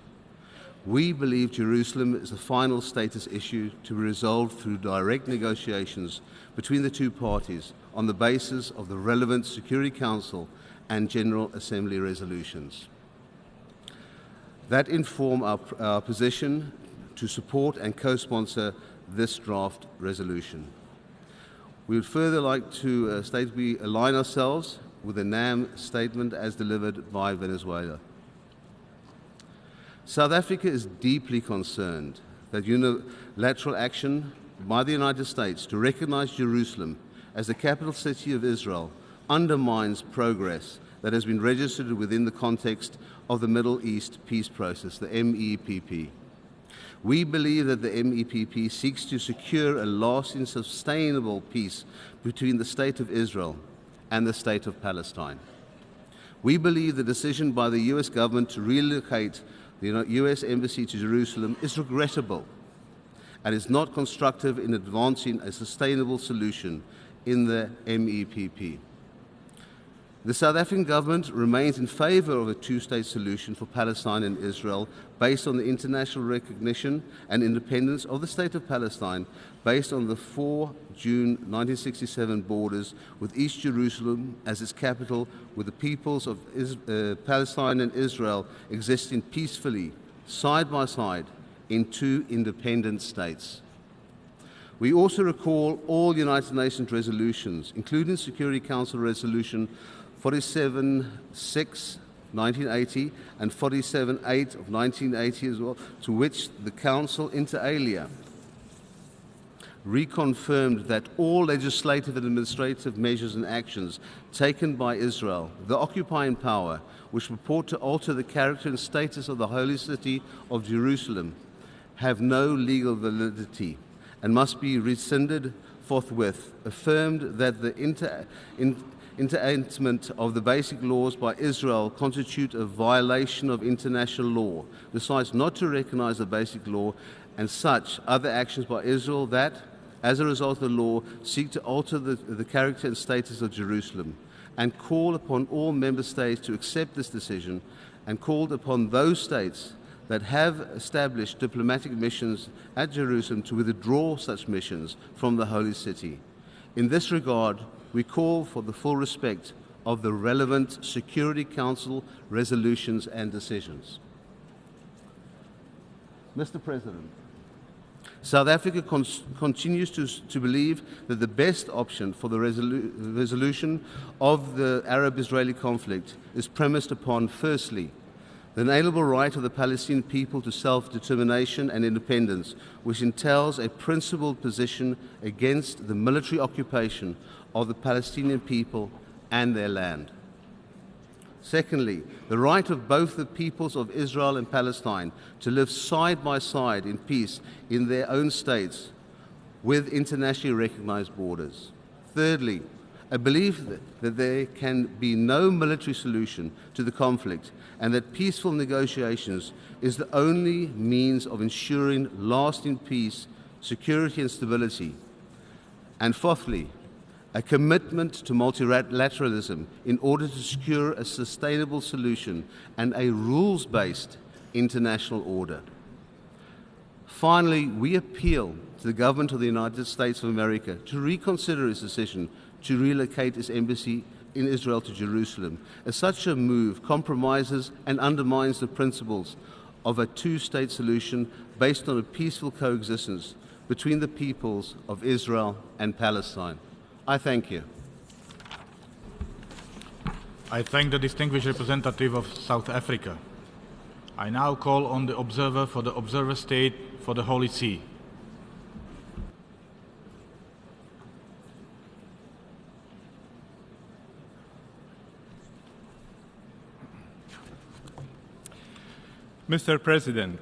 We believe Jerusalem is a final status issue to be resolved through direct negotiations between the two parties on the basis of the relevant Security Council and General Assembly resolutions that inform our position to support and co-sponsor this draft resolution. We would further like to state we align ourselves with the NAM statement as delivered by Venezuela. South Africa is deeply concerned that unilateral action by the United States to recognize Jerusalem as the capital city of Israel undermines progress that has been registered within the context of the Middle East peace process, the MEPP. We believe that the MEPP seeks to secure a lasting, sustainable peace between the State of Israel and the State of Palestine. We believe the decision by the U.S. government to relocate the U.S. Embassy to Jerusalem is regrettable and is not constructive in advancing a sustainable solution in the MEPP. The South African government remains in favour of a two-state solution for Palestine and Israel based on the international recognition and independence of the State of Palestine based on the 4 June 1967 borders with East Jerusalem as its capital, with the peoples of Palestine and Israel existing peacefully, side by side, in two independent states. We also recall all United Nations resolutions, including Security Council Resolution 47-6, 1980, and 47-8 of 1980 as well, to which the Council inter alia reconfirmed that all legislative and administrative measures and actions taken by Israel, the occupying power, which purport to alter the character and status of the holy city of Jerusalem, have no legal validity and must be rescinded forthwith, affirmed that the enactment of the basic laws by Israel constitute a violation of international law, decides not to recognize the basic law and such other actions by Israel that, as a result of the law, seek to alter the character and status of Jerusalem, and call upon all member states to accept this decision, and called upon those states that have established diplomatic missions at Jerusalem to withdraw such missions from the holy city. In this regard, we call for the full respect of the relevant Security Council resolutions and decisions. Mr. President, South Africa continues to believe that the best option for the resolution of the Arab-Israeli conflict is premised upon, firstly, the inalienable right of the Palestinian people to self-determination and independence, which entails a principled position against the military occupation of the Palestinian people and their land. Secondly, the right of both the peoples of Israel and Palestine to live side by side in peace in their own states with internationally recognized borders. Thirdly, a belief that there can be no military solution to the conflict and that peaceful negotiations is the only means of ensuring lasting peace, security and stability. And fourthly, a commitment to multilateralism in order to secure a sustainable solution and a rules-based international order. Finally, we appeal to the government of the United States of America to reconsider its decision to relocate its embassy in Israel to Jerusalem, as such a move compromises and undermines the principles of a two-state solution based on a peaceful coexistence between the peoples of Israel and Palestine. I thank you. I thank the distinguished representative of South Africa. I now call on the observer for the observer state for the Holy See. Mr. President,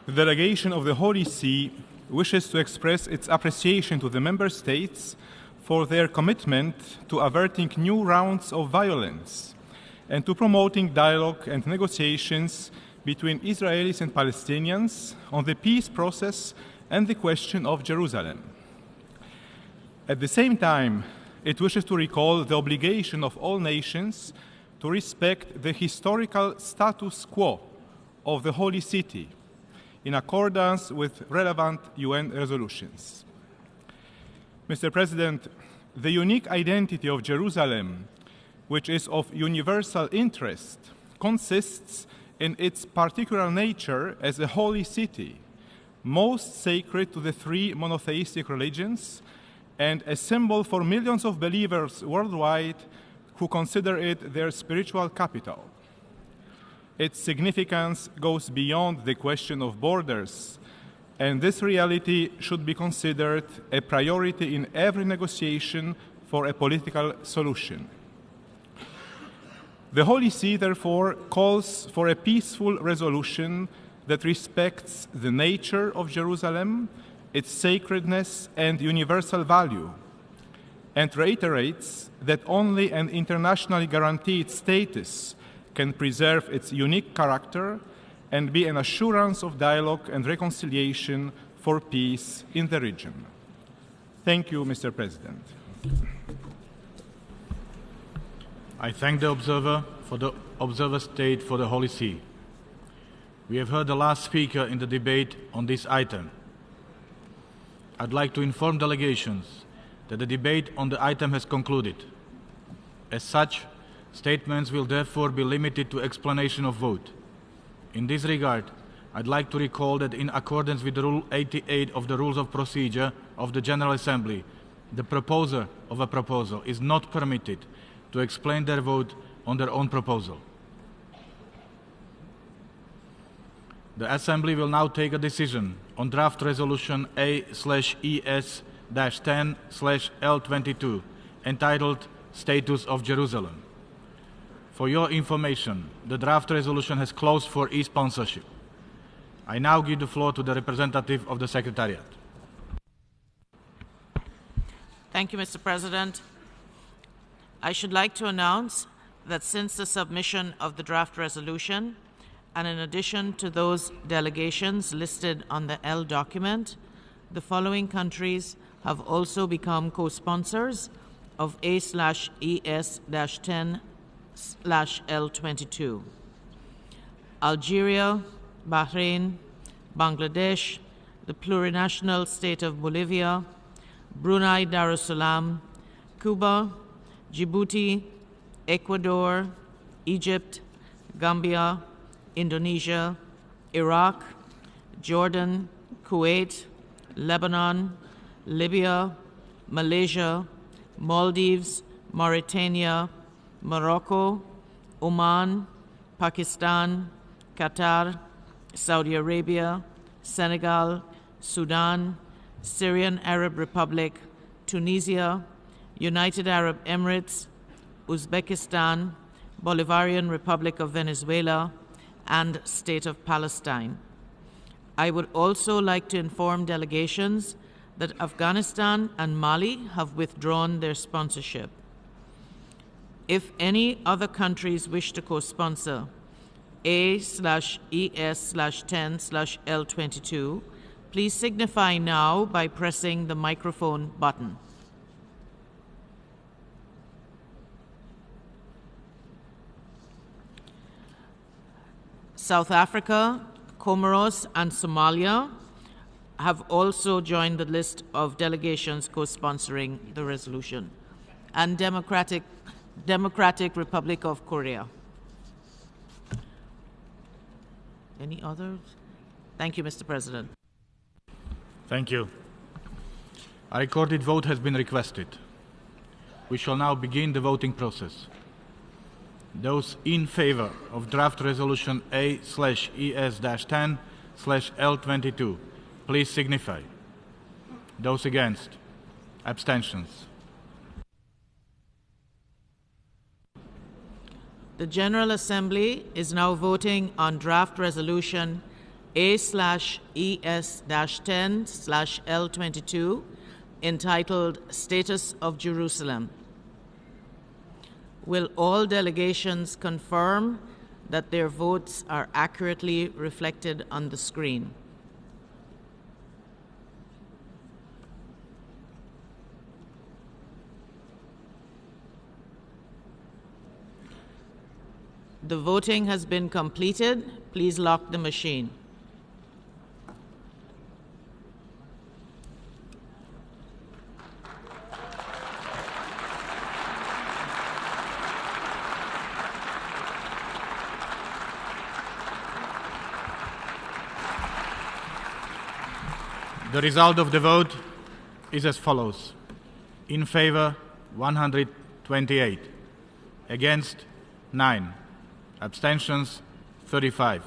the delegation of the Holy See wishes to express its appreciation to the member states for their commitment to averting new rounds of violence and to promoting dialogue and negotiations between Israelis and Palestinians on the peace process and the question of Jerusalem. At the same time, it wishes to recall the obligation of all nations to respect the historical status quo of the Holy City in accordance with relevant UN resolutions. Mr. President, the unique identity of Jerusalem, which is of universal interest, consists in its particular nature as a holy city, most sacred to the three monotheistic religions, and a symbol for millions of believers worldwide who consider it their spiritual capital. Its significance goes beyond the question of borders, and this reality should be considered a priority in every negotiation for a political solution. The Holy See, therefore, calls for a peaceful resolution that respects the nature of Jerusalem, its sacredness and universal value, and reiterates that only an internationally guaranteed status can preserve its unique character and be an assurance of dialogue and reconciliation for peace in the region. Thank you, Mr. President. I thank the observer for the observer state for the Holy See. We have heard the last speaker in the debate on this item. I'd like to inform delegations that the debate on the item has concluded. As such, statements will therefore be limited to explanation of vote. In this regard, I'd like to recall that in accordance with Rule 88 of the Rules of Procedure of the General Assembly, the proposer of a proposal is not permitted to explain their vote on their own proposal. The Assembly will now take a decision on draft resolution A/ES-10/L22, entitled Status of Jerusalem. For your information, the draft resolution has closed for e-sponsorship. I now give the floor to the representative of the Secretariat. Thank you, Mr. President. I should like to announce that since the submission of the draft resolution, and in addition to those delegations listed on the L document, the following countries have also become co-sponsors of A/ES-10/L22. Algeria, Bahrain, Bangladesh, the plurinational state of Bolivia, Brunei Darussalam, Cuba, Djibouti, Ecuador, Egypt, Gambia, Indonesia, Iraq, Jordan, Kuwait, Lebanon, Libya, Malaysia, Maldives, Mauritania, Morocco, Oman, Pakistan, Qatar, Saudi Arabia, Senegal, Sudan, Syrian Arab Republic, Tunisia, United Arab Emirates, Uzbekistan, Bolivarian Republic of Venezuela, and State of Palestine. I would also like to inform delegations that Afghanistan and Mali have withdrawn their sponsorship. If any other countries wish to co-sponsor A/ES/10/L22, please signify now by pressing the microphone button. South Africa, Comoros, and Somalia have also joined the list of delegations co-sponsoring the resolution, and Democratic Republic of Korea. Any others? Thank you, Mr. President. Thank you. A recorded vote has been requested. We shall now begin the voting process. Those in favor of draft resolution A/ES-10/L22, please signify. Those against? Abstentions? The General Assembly is now voting on draft resolution A/ES-10/L22, entitled Status of Jerusalem. Will all delegations confirm that their votes are accurately reflected on the screen? The voting has been completed. Please lock the machine. The result of the vote is as follows. In favor, 128. Against, 9. Abstentions, 35.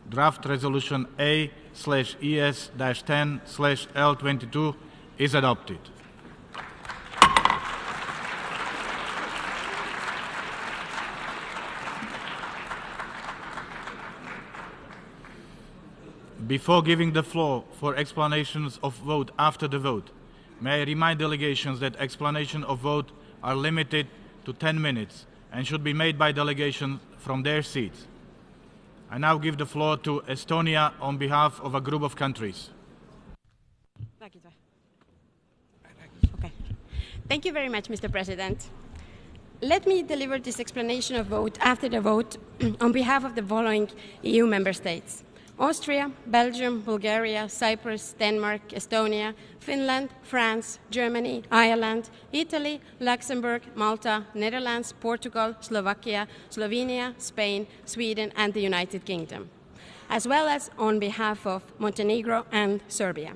Draft Resolution A/ES-10/L22 is adopted. Before giving the floor for explanations of vote after the vote, may I remind delegations that explanations of vote are limited to 10 minutes and should be made by delegations from their seats. I now give the floor to Estonia on behalf of a group of countries. Okay. Thank you very much, Mr. President. Let me deliver this explanation of vote after the vote on behalf of the following EU member states: Austria, Belgium, Bulgaria, Cyprus, Denmark, Estonia, Finland, France, Germany, Ireland, Italy, Luxembourg, Malta, Netherlands, Portugal, Slovakia, Slovenia, Spain, Sweden, and the United Kingdom, as well as on behalf of Montenegro and Serbia.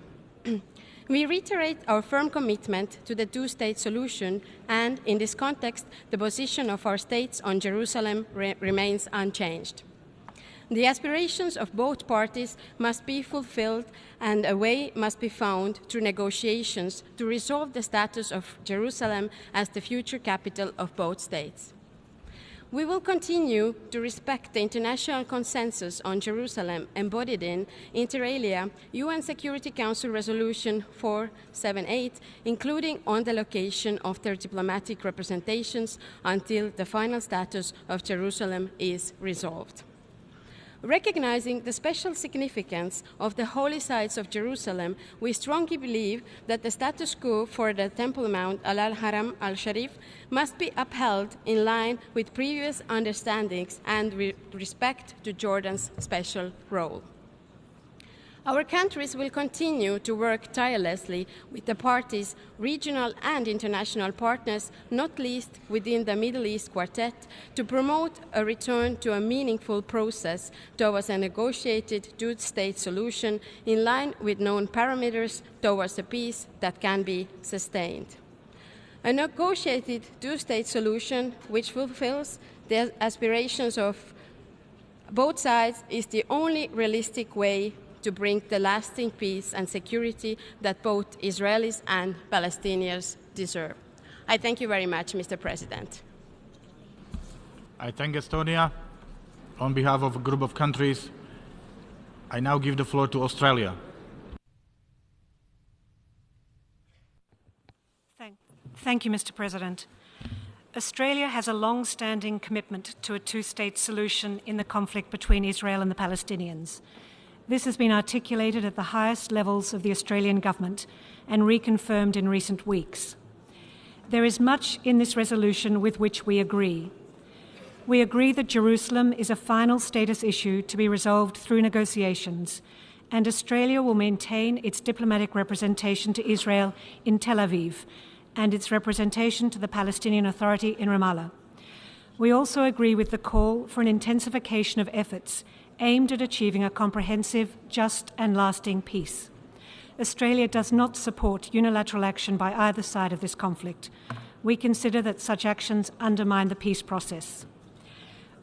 We reiterate our firm commitment to the two-state solution, and in this context, the position of our states on Jerusalem remains unchanged. The aspirations of both parties must be fulfilled, and a way must be found through negotiations to resolve the status of Jerusalem as the future capital of both states. We will continue to respect the international consensus on Jerusalem embodied in, inter alia, UN Security Council Resolution 478, including on the location of their diplomatic representations until the final status of Jerusalem is resolved. Recognizing the special significance of the holy sites of Jerusalem, we strongly believe that the status quo for the Temple Mount Al-Haram Al-Sharif must be upheld in line with previous understandings and respect to Jordan's special role. Our countries will continue to work tirelessly with the parties, regional and international partners, not least within the Middle East Quartet, to promote a return to a meaningful process towards a negotiated two-state solution in line with known parameters towards a peace that can be sustained. A negotiated two-state solution which fulfills the aspirations of both sides is the only realistic way to bring the lasting peace and security that both Israelis and Palestinians deserve. I thank you very much, Mr. President. I thank Estonia. On behalf of a group of countries, I now give the floor to Australia. Thank you, Mr. President. Australia has a long-standing commitment to a two-state solution in the conflict between Israel and the Palestinians. This has been articulated at the highest levels of the Australian government and reconfirmed in recent weeks. There is much in this resolution with which we agree. We agree that Jerusalem is a final status issue to be resolved through negotiations, and Australia will maintain its diplomatic representation to Israel in Tel Aviv and its representation to the Palestinian Authority in Ramallah. We also agree with the call for an intensification of efforts aimed at achieving a comprehensive, just and lasting peace. Australia does not support unilateral action by either side of this conflict. We consider that such actions undermine the peace process.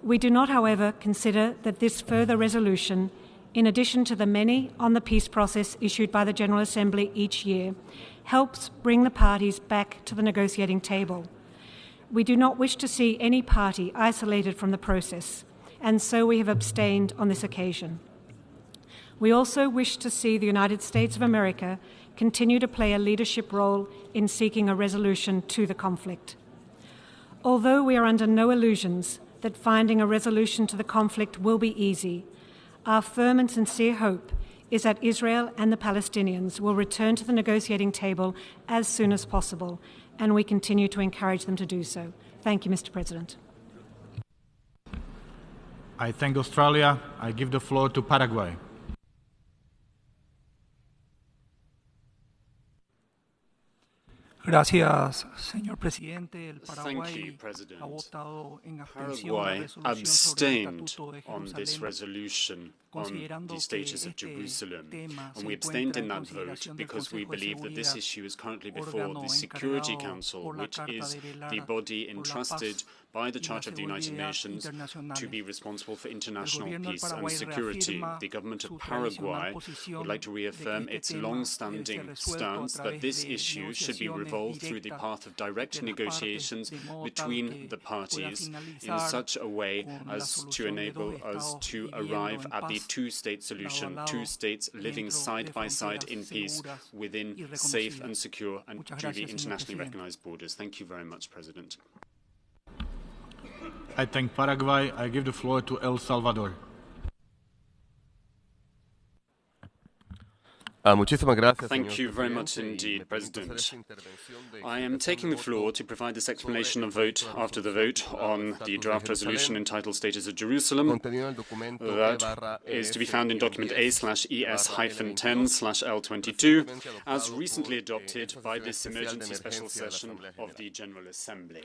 We do not, however, consider that this further resolution, in addition to the many on the peace process issued by the General Assembly each year, helps bring the parties back to the negotiating table. We do not wish to see any party isolated from the process, and so we have abstained on this occasion. We also wish to see the United States of America continue to play a leadership role in seeking a resolution to the conflict. Although we are under no illusions that finding a resolution to the conflict will be easy, our firm and sincere hope is that Israel and the Palestinians will return to the negotiating table as soon as possible, and we continue to encourage them to do so. Thank you, Mr. President. I thank Australia. I give the floor to Paraguay. Gracias, señor presidente. El Paraguay ha votado en abstención la resolución sobre el Estatuto de on this resolution on the status of Jerusalem, and we abstained in that vote because we believe that this issue is currently before the Security Council, which is the body entrusted by the Charter of the United Nations to be responsible for international peace and security. The government of Paraguay would like to reaffirm its long-standing stance that this issue should be resolved through the path of direct negotiations between the parties in such a way as to enable us to arrive at the two-state solution, two states living side by side in peace within safe and secure and duly internationally recognized borders. Thank you very much, President. I thank Paraguay. I give the floor to El Salvador. Thank you very much indeed, President. I am taking the floor to provide this explanation of vote after the vote on the draft resolution entitled Status of Jerusalem that is to be found in document A/ES-10/L22 as recently adopted by this emergency special session of the General Assembly.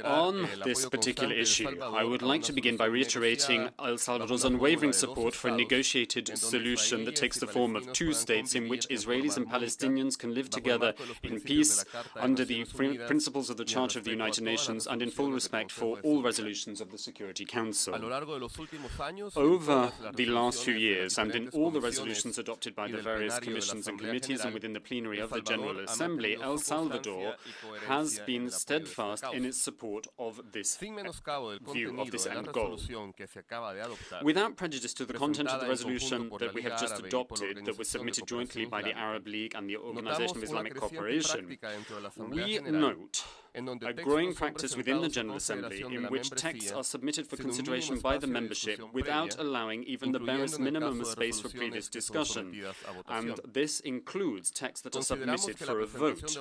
On this particular issue, I would like to begin by reiterating El Salvador's unwavering support for a negotiated solution that takes the form of two states in which Israelis and Palestinians can live together in peace under the principles of the Charter of the United Nations and in full respect for all resolutions of the Security Council. Over the last few years and in all the resolutions adopted by the various commissions and committees and within the plenary of the General Assembly, El Salvador has been steadfast in its support of this view, of this end goal. Without prejudice to the content of the resolution that we have just adopted, that was submitted jointly by the Arab League and the Organization of Islamic Cooperation, we note a growing practice within the General Assembly in which texts are submitted for consideration by the membership without allowing even the barest minimum of space for previous discussion, and this includes texts that are submitted for a vote.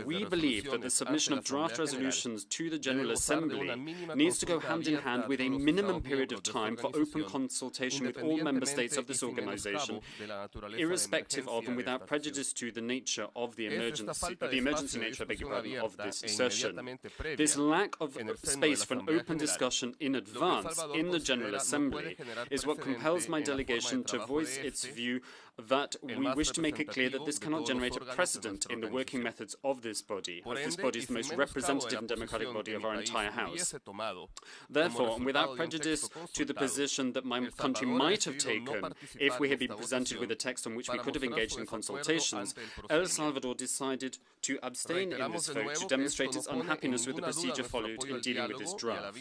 We believe that the submission of draft resolutions to the General Assembly needs to go hand in hand with a minimum period of time for open consultation with all member states of this organization, irrespective of and without prejudice to the nature of the emergency nature, of this session. This lack of space for an open discussion in advance in the General Assembly is what compels my delegation to voice its view that we wish to make it clear that this cannot generate a precedent in the working methods of this body, as this body is the most representative and democratic body of our entire House. Therefore, and without prejudice to the position that my country might have taken if we had been presented with a text on which we could have engaged in consultations, El Salvador decided to abstain in this vote to demonstrate its unhappiness with the procedure followed in dealing with this draft.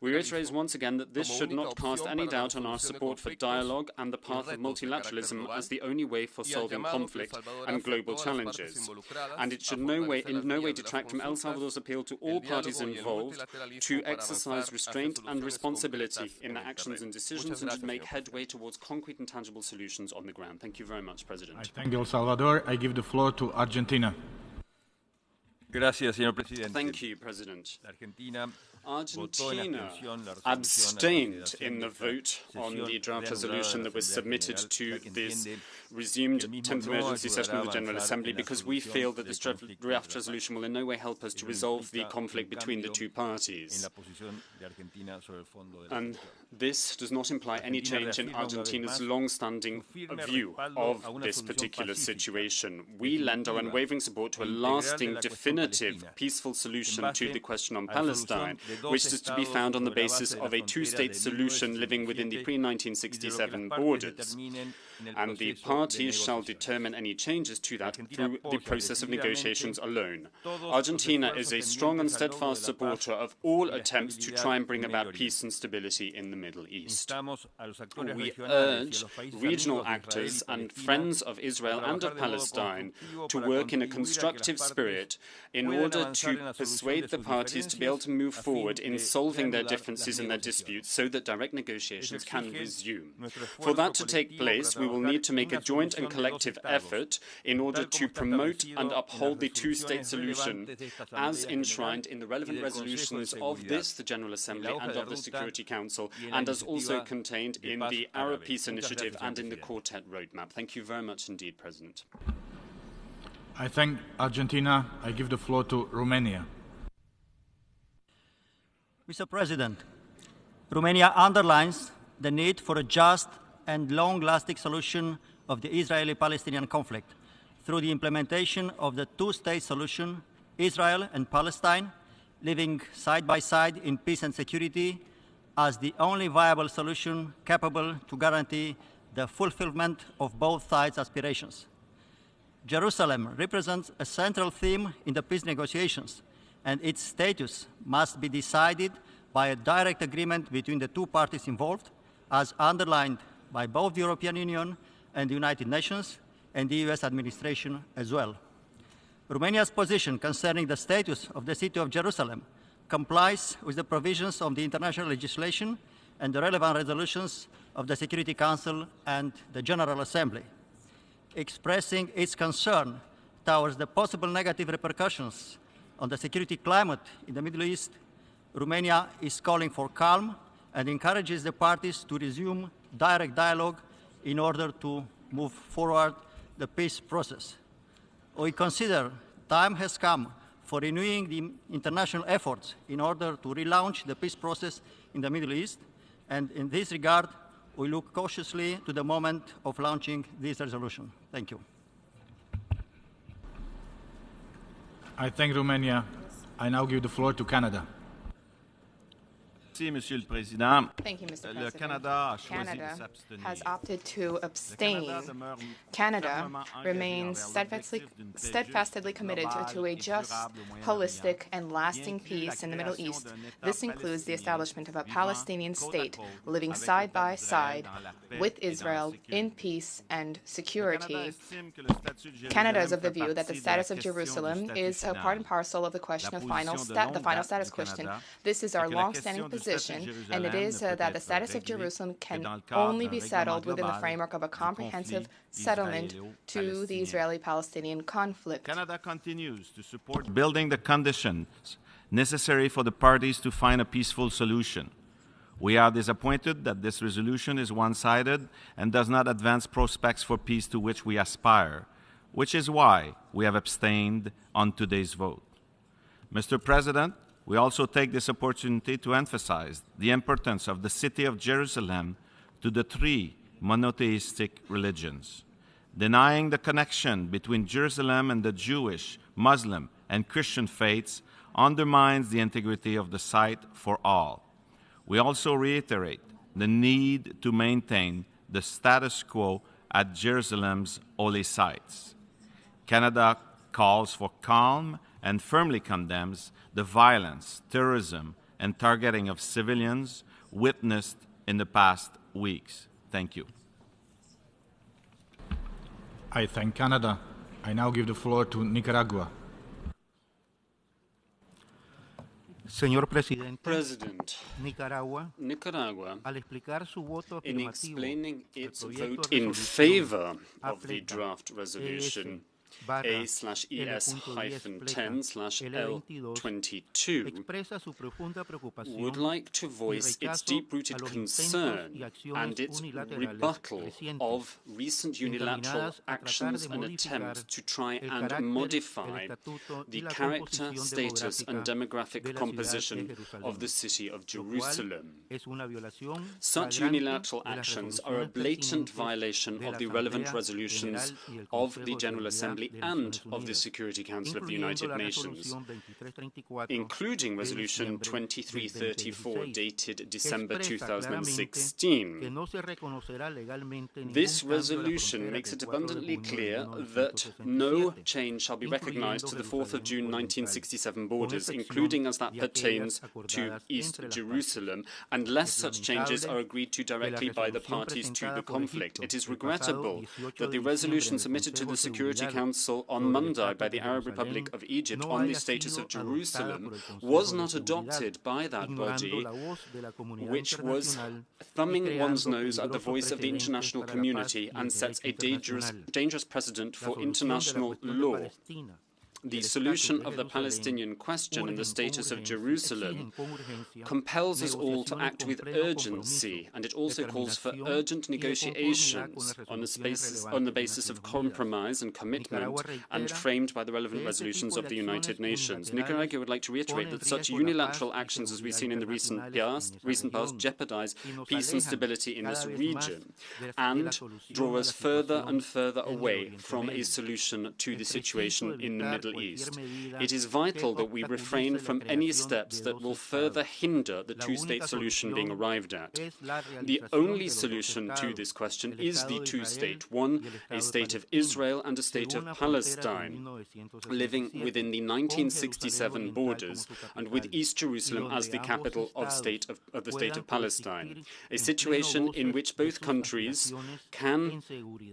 We reiterate once again that this should not cast any doubt on our support for dialogue and the path of multilateralism as the only way for solving conflict and global challenges. And it should in no way detract from El Salvador's appeal to all parties involved to exercise restraint and responsibility in their actions and decisions and to make headway towards concrete and tangible solutions on the ground. Thank you very much, President. I thank El Salvador. I give the floor to Argentina. Thank you, President. Argentina abstained in the vote on the draft resolution that was submitted to this resumed 10th emergency session of the General Assembly because we feel that this draft resolution will in no way help us to resolve the conflict between the two parties. And this does not imply any change in Argentina's long-standing view of this particular situation. We lend our unwavering support to a lasting, definitive, peaceful solution to the question on Palestine, which is to be found on the basis of a two-state solution living within the pre-1967 borders. And the parties shall determine any changes to that through the process of negotiations alone. Argentina is a strong and steadfast supporter of all attempts to try and bring about peace and stability in the Middle East. We urge regional actors and friends of Israel and of Palestine to work in a constructive spirit in order to persuade the parties to be able to move forward in solving their differences and their disputes so that direct negotiations can resume. For that to take place, we will need to make a joint and collective effort in order to promote and uphold the two-state solution as enshrined in the relevant resolutions of this, the General Assembly, and of the Security Council, and as also contained in the Arab Peace Initiative and in the Quartet Roadmap. Thank you very much indeed, President. I thank Argentina. I give the floor to Romania. Mr. President, Romania underlines the need for a just and long-lasting solution of the Israeli-Palestinian conflict through the implementation of the two-state solution, Israel and Palestine living side by side in peace and security as the only viable solution capable to guarantee the fulfillment of both sides' aspirations. Jerusalem represents a central theme in the peace negotiations, and its status must be decided by a direct agreement between the two parties involved, as underlined by both the European Union and the United Nations and the US administration as well. Romania's position concerning the status of the city of Jerusalem complies with the provisions of the international legislation and the relevant resolutions of the Security Council and the General Assembly. Expressing its concern towards the possible negative repercussions on the security climate in the Middle East, Romania is calling for calm and encourages the parties to resume direct dialogue in order to move forward the peace process. We consider time has come for renewing the international efforts in order to relaunch the peace process in the Middle East, and in this regard, we look cautiously to the moment of launching this resolution. Thank you. I thank Romania. I now give the floor to Canada. Monsieur le Président. Thank you, Mr. President. Canada has opted to abstain. Canada remains steadfastly committed to a just, holistic, and lasting peace in the Middle East. This includes the establishment of a Palestinian state living side by side with Israel in peace and security. Canada is of the view that the status of Jerusalem is a part and parcel of the question of the final status question. This is our long-standing position, and it is that the status of Jerusalem can only be settled within the framework of a comprehensive settlement to the Israeli-Palestinian conflict. Canada continues to support building the conditions necessary for the parties to find a peaceful solution. We are disappointed that this resolution is one-sided and does not advance prospects for peace to which we aspire, which is why we have abstained on today's vote. Mr. President, we also take this opportunity to emphasize the importance of the city of Jerusalem to the three monotheistic religions. Denying the connection between Jerusalem and the Jewish, Muslim, and Christian faiths undermines the integrity of the site for all. We also reiterate the need to maintain the status quo at Jerusalem's holy sites. Canada calls for calm and firmly condemns the violence, terrorism, and targeting of civilians witnessed in the past weeks. Thank you. I thank Canada. I now give the floor to Nicaragua. Señor President, Nicaragua, al explicar su voto in afirmativo explaining its al vote proyecto de in resolución favor of the APRETA draft resolution A/ES-10/L22 expresa su profunda preocupación would like to voice its deep-rooted concern and its rebuttal of recent unilateral actions and attempts to try and modify the character, status, and demographic composition of the city of Jerusalem. Such unilateral actions are a blatant violation of the relevant resolutions of the General Assembly and of the Security Council of the United Nations, including Resolution 2334 dated December 2016. This resolution makes it abundantly clear that no change shall be recognized to the 4th of June 1967 borders, including as that pertains to East Jerusalem, unless such changes are agreed to directly by the parties to the conflict. It is regrettable that the resolution submitted to the Security Council Council on Monday by the Arab Republic of Egypt on the status of Jerusalem was not adopted by that body, which was thumbing one's nose at the voice of the international community and sets a dangerous precedent for international law. The solution of the Palestinian question and the status of Jerusalem compels us all to act with urgency, and it also calls for urgent negotiations on the basis of compromise and commitment, and framed by the relevant resolutions of the United Nations. Nicaragua would like to reiterate that such unilateral actions as we've seen in the recent past jeopardize peace and stability in this region and draw us further and further away from a solution to the situation in the Middle East. It is vital that we refrain from any steps that will further hinder the two-state solution being arrived at. The only solution to this question is the two-state one, a state of Israel and a state of Palestine, living within the 1967 borders and with East Jerusalem as the capital of the state of Palestine, a situation in which both countries can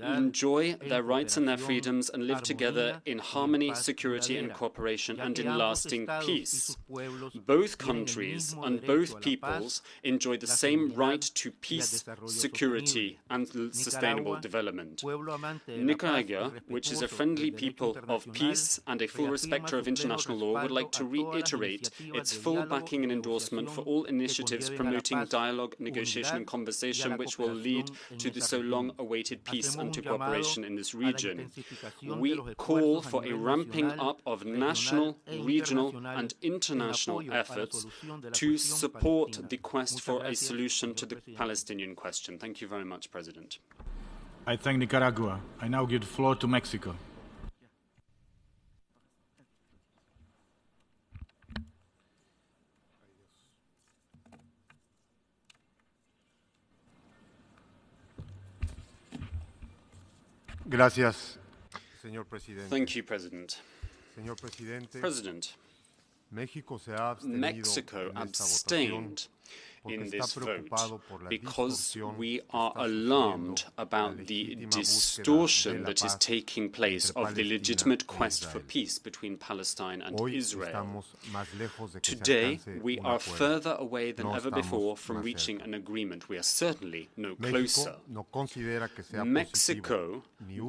enjoy their rights and their freedoms and live together in harmony, security and cooperation and in lasting peace. Both countries and both peoples enjoy the same right to peace, security and sustainable development. Nicaragua, which is a friendly people of peace and a full respecter of international law, would like to reiterate its full backing and endorsement for all initiatives promoting dialogue, negotiation and conversation which will lead to the so long-awaited peace and to cooperation in this region. We call for a ramping up of national, regional and international efforts to support the quest for a solution to the Palestinian question. Thank you very much, President. I thank Nicaragua. I now give the floor to Mexico. Gracias, señor presidente. Thank you, President. Señor presidente, President, Mexico abstained in this vote because we are alarmed about the distortion that is taking place of the legitimate quest for peace between Palestine and Israel. Today, we are further away than ever before from reaching an agreement. We are certainly no closer. Mexico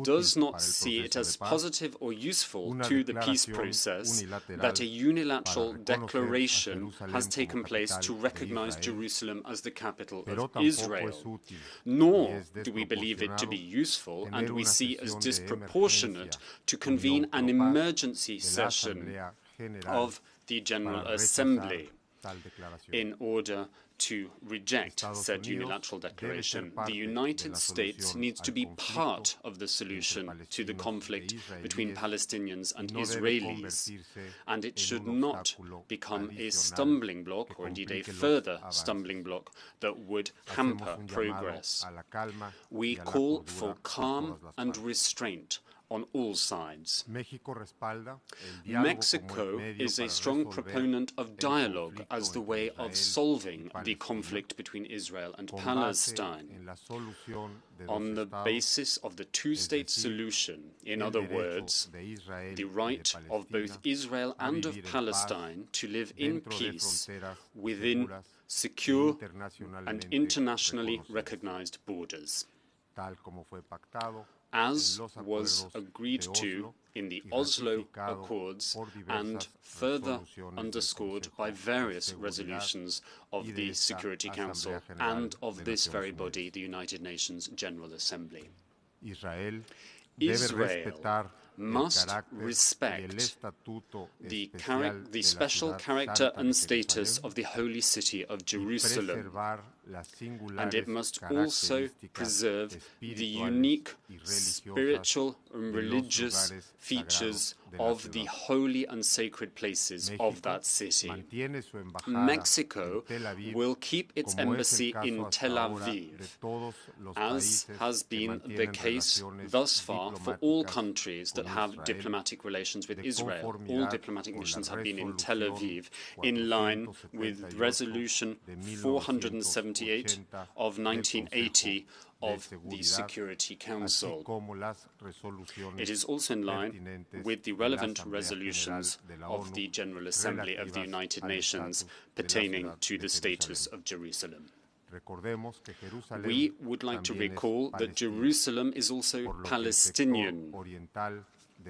does not see it as positive or useful to the peace process that a unilateral declaration has taken place to recognize Jerusalem as the capital of Israel. Nor do we believe it to be useful, and we see as disproportionate to convene an emergency session of the General Assembly in order to reject said unilateral declaration. The United States needs to be part of the solution to the conflict between Palestinians and Israelis, and it should not become a stumbling block, or indeed a further stumbling block, that would hamper progress. We call for calm and restraint on all sides. Mexico is a strong proponent of dialogue as the way of solving the conflict between Israel and Palestine on the basis of the two-state solution. In other words, the right of both Israel and of Palestine to live in peace within secure and internationally recognized borders, as was agreed to in the Oslo Accords and further underscored by various resolutions of the Security Council and of this very body, the United Nations General Assembly. Israel must respect the special character and status of the holy city of Jerusalem, and it must also preserve the unique spiritual and religious features of the holy and sacred places of that city. Mexico will keep its embassy in Tel Aviv, as has been the case thus far for all countries that have diplomatic relations with Israel. All diplomatic missions have been in Tel Aviv, in line with Resolution 478 of 1980 of the Security Council. It is also in line with the relevant resolutions of the General Assembly of the United Nations pertaining to the status of Jerusalem. We would like to recall that Jerusalem is also Palestinian,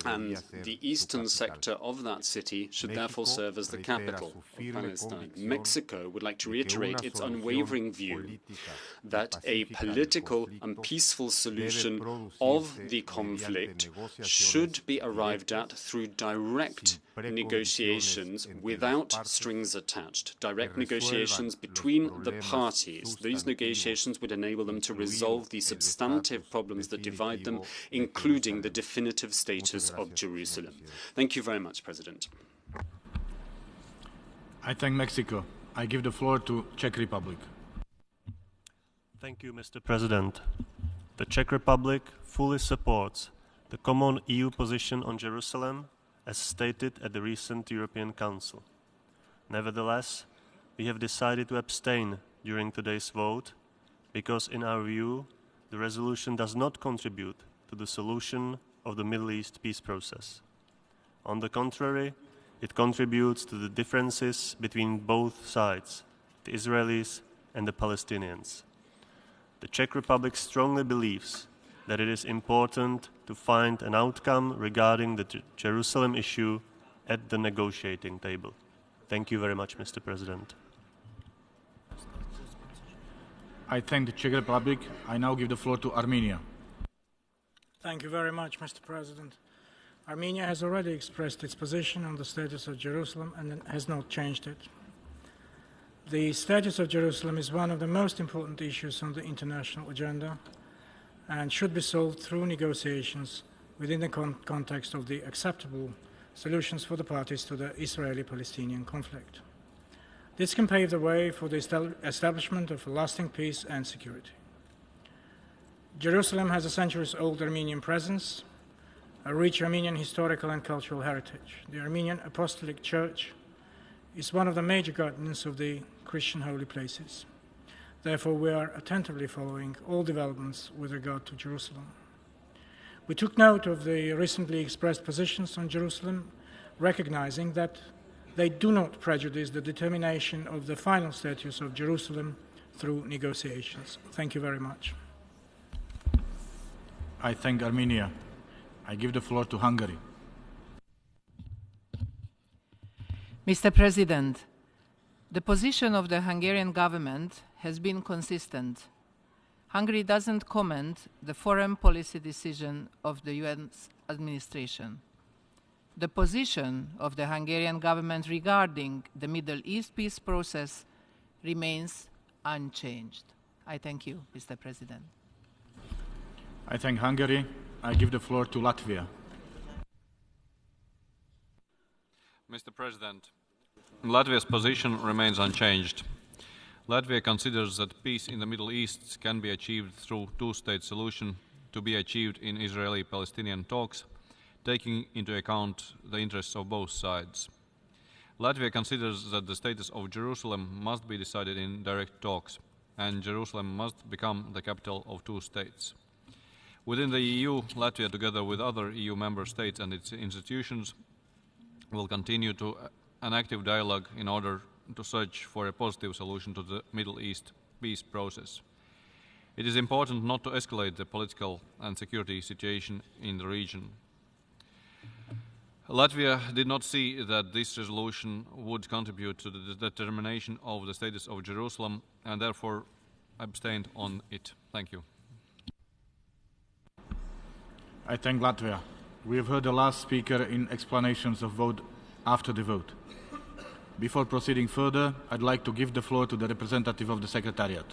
and the eastern sector of that city should therefore serve as the capital of Palestine. Mexico would like to reiterate its unwavering view that a political and peaceful solution of the conflict should be arrived at through direct negotiations without strings attached, direct negotiations between the parties. These negotiations would enable them to resolve the substantive problems that divide them, including the definitive status of Jerusalem. Thank you very much, President. I thank Mexico. I give the floor to Czech Republic. Thank you, Mr. President. The Czech Republic fully supports the common EU position on Jerusalem as stated at the recent European Council. Nevertheless, we have decided to abstain during today's vote because, in our view, the resolution does not contribute to the solution of the Middle East peace process. On the contrary, it contributes to the differences between both sides, the Israelis and the Palestinians. The Czech Republic strongly believes that it is important to find an outcome regarding the Jerusalem issue at the negotiating table. Thank you very much, Mr. President. I thank the Czech Republic. I now give the floor to Armenia. Thank you very much, Mr. President. Armenia has already expressed its position on the status of Jerusalem and has not changed it. The status of Jerusalem is one of the most important issues on the international agenda and should be solved through negotiations within the context of the acceptable solutions for the parties to the Israeli-Palestinian conflict. This can pave the way for the establishment of a lasting peace and security. Jerusalem has a centuries-old Armenian presence, a rich Armenian historical and cultural heritage. The Armenian Apostolic Church is one of the major guardians of the Christian holy places. Therefore, we are attentively following all developments with regard to Jerusalem. We took note of the recently expressed positions on Jerusalem, recognizing that they do not prejudice the determination of the final status of Jerusalem through negotiations. Thank you very much. I thank Armenia. I give the floor to Hungary. Mr. President, the position of the Hungarian government has been consistent. Hungary doesn't comment the foreign policy decision of the UN administration. The position of the Hungarian government regarding the Middle East peace process remains unchanged. I thank you, Mr. President. I thank Hungary. I give the floor to Latvia. Mr. President, Latvia's position remains unchanged. Latvia considers that peace in the Middle East can be achieved through two-state solution to be achieved in Israeli-Palestinian talks, taking into account the interests of both sides. Latvia considers that the status of Jerusalem must be decided in direct talks, and Jerusalem must become the capital of two states. Within the EU, Latvia, together with other EU member states and its institutions, will continue to an active dialogue in order to search for a positive solution to the Middle East peace process. It is important not to escalate the political and security situation in the region. Latvia did not see that this resolution would contribute to the determination of the status of Jerusalem and therefore abstained on it. Thank you. I thank Latvia. We have heard the last speaker in explanations of vote after the vote. Before proceeding further, I'd like to give the floor to the representative of the Secretariat.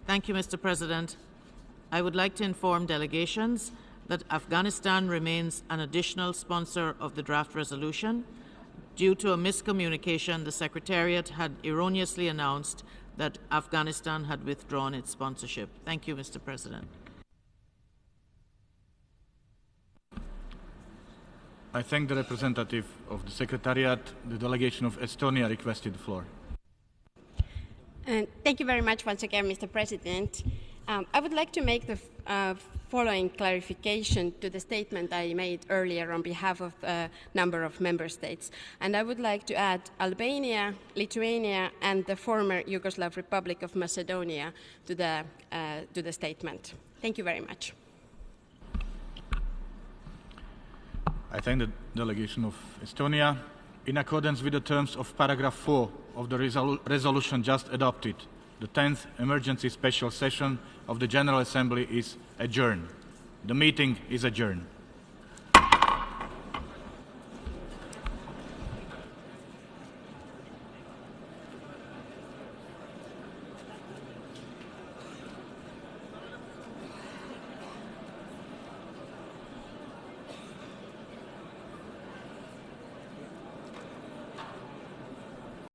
Thank you, Mr. President. I would like to inform delegations that Afghanistan remains an additional sponsor of the draft resolution. Due to a miscommunication, the Secretariat had erroneously announced that Afghanistan had withdrawn its sponsorship. Thank you, Mr. President. I thank the representative of the Secretariat. The delegation of Estonia requested the floor. Thank you very much once again, Mr. President. I would like to make the following clarification to the statement I made earlier on behalf of a number of member states. And I would like to add Albania, Lithuania, and the former Yugoslav Republic of Macedonia to the statement. Thank you very much. I thank the delegation of Estonia. In accordance with the terms of paragraph 4 of the resolution just adopted, the 10th emergency special session of the General Assembly is adjourned. The meeting is adjourned.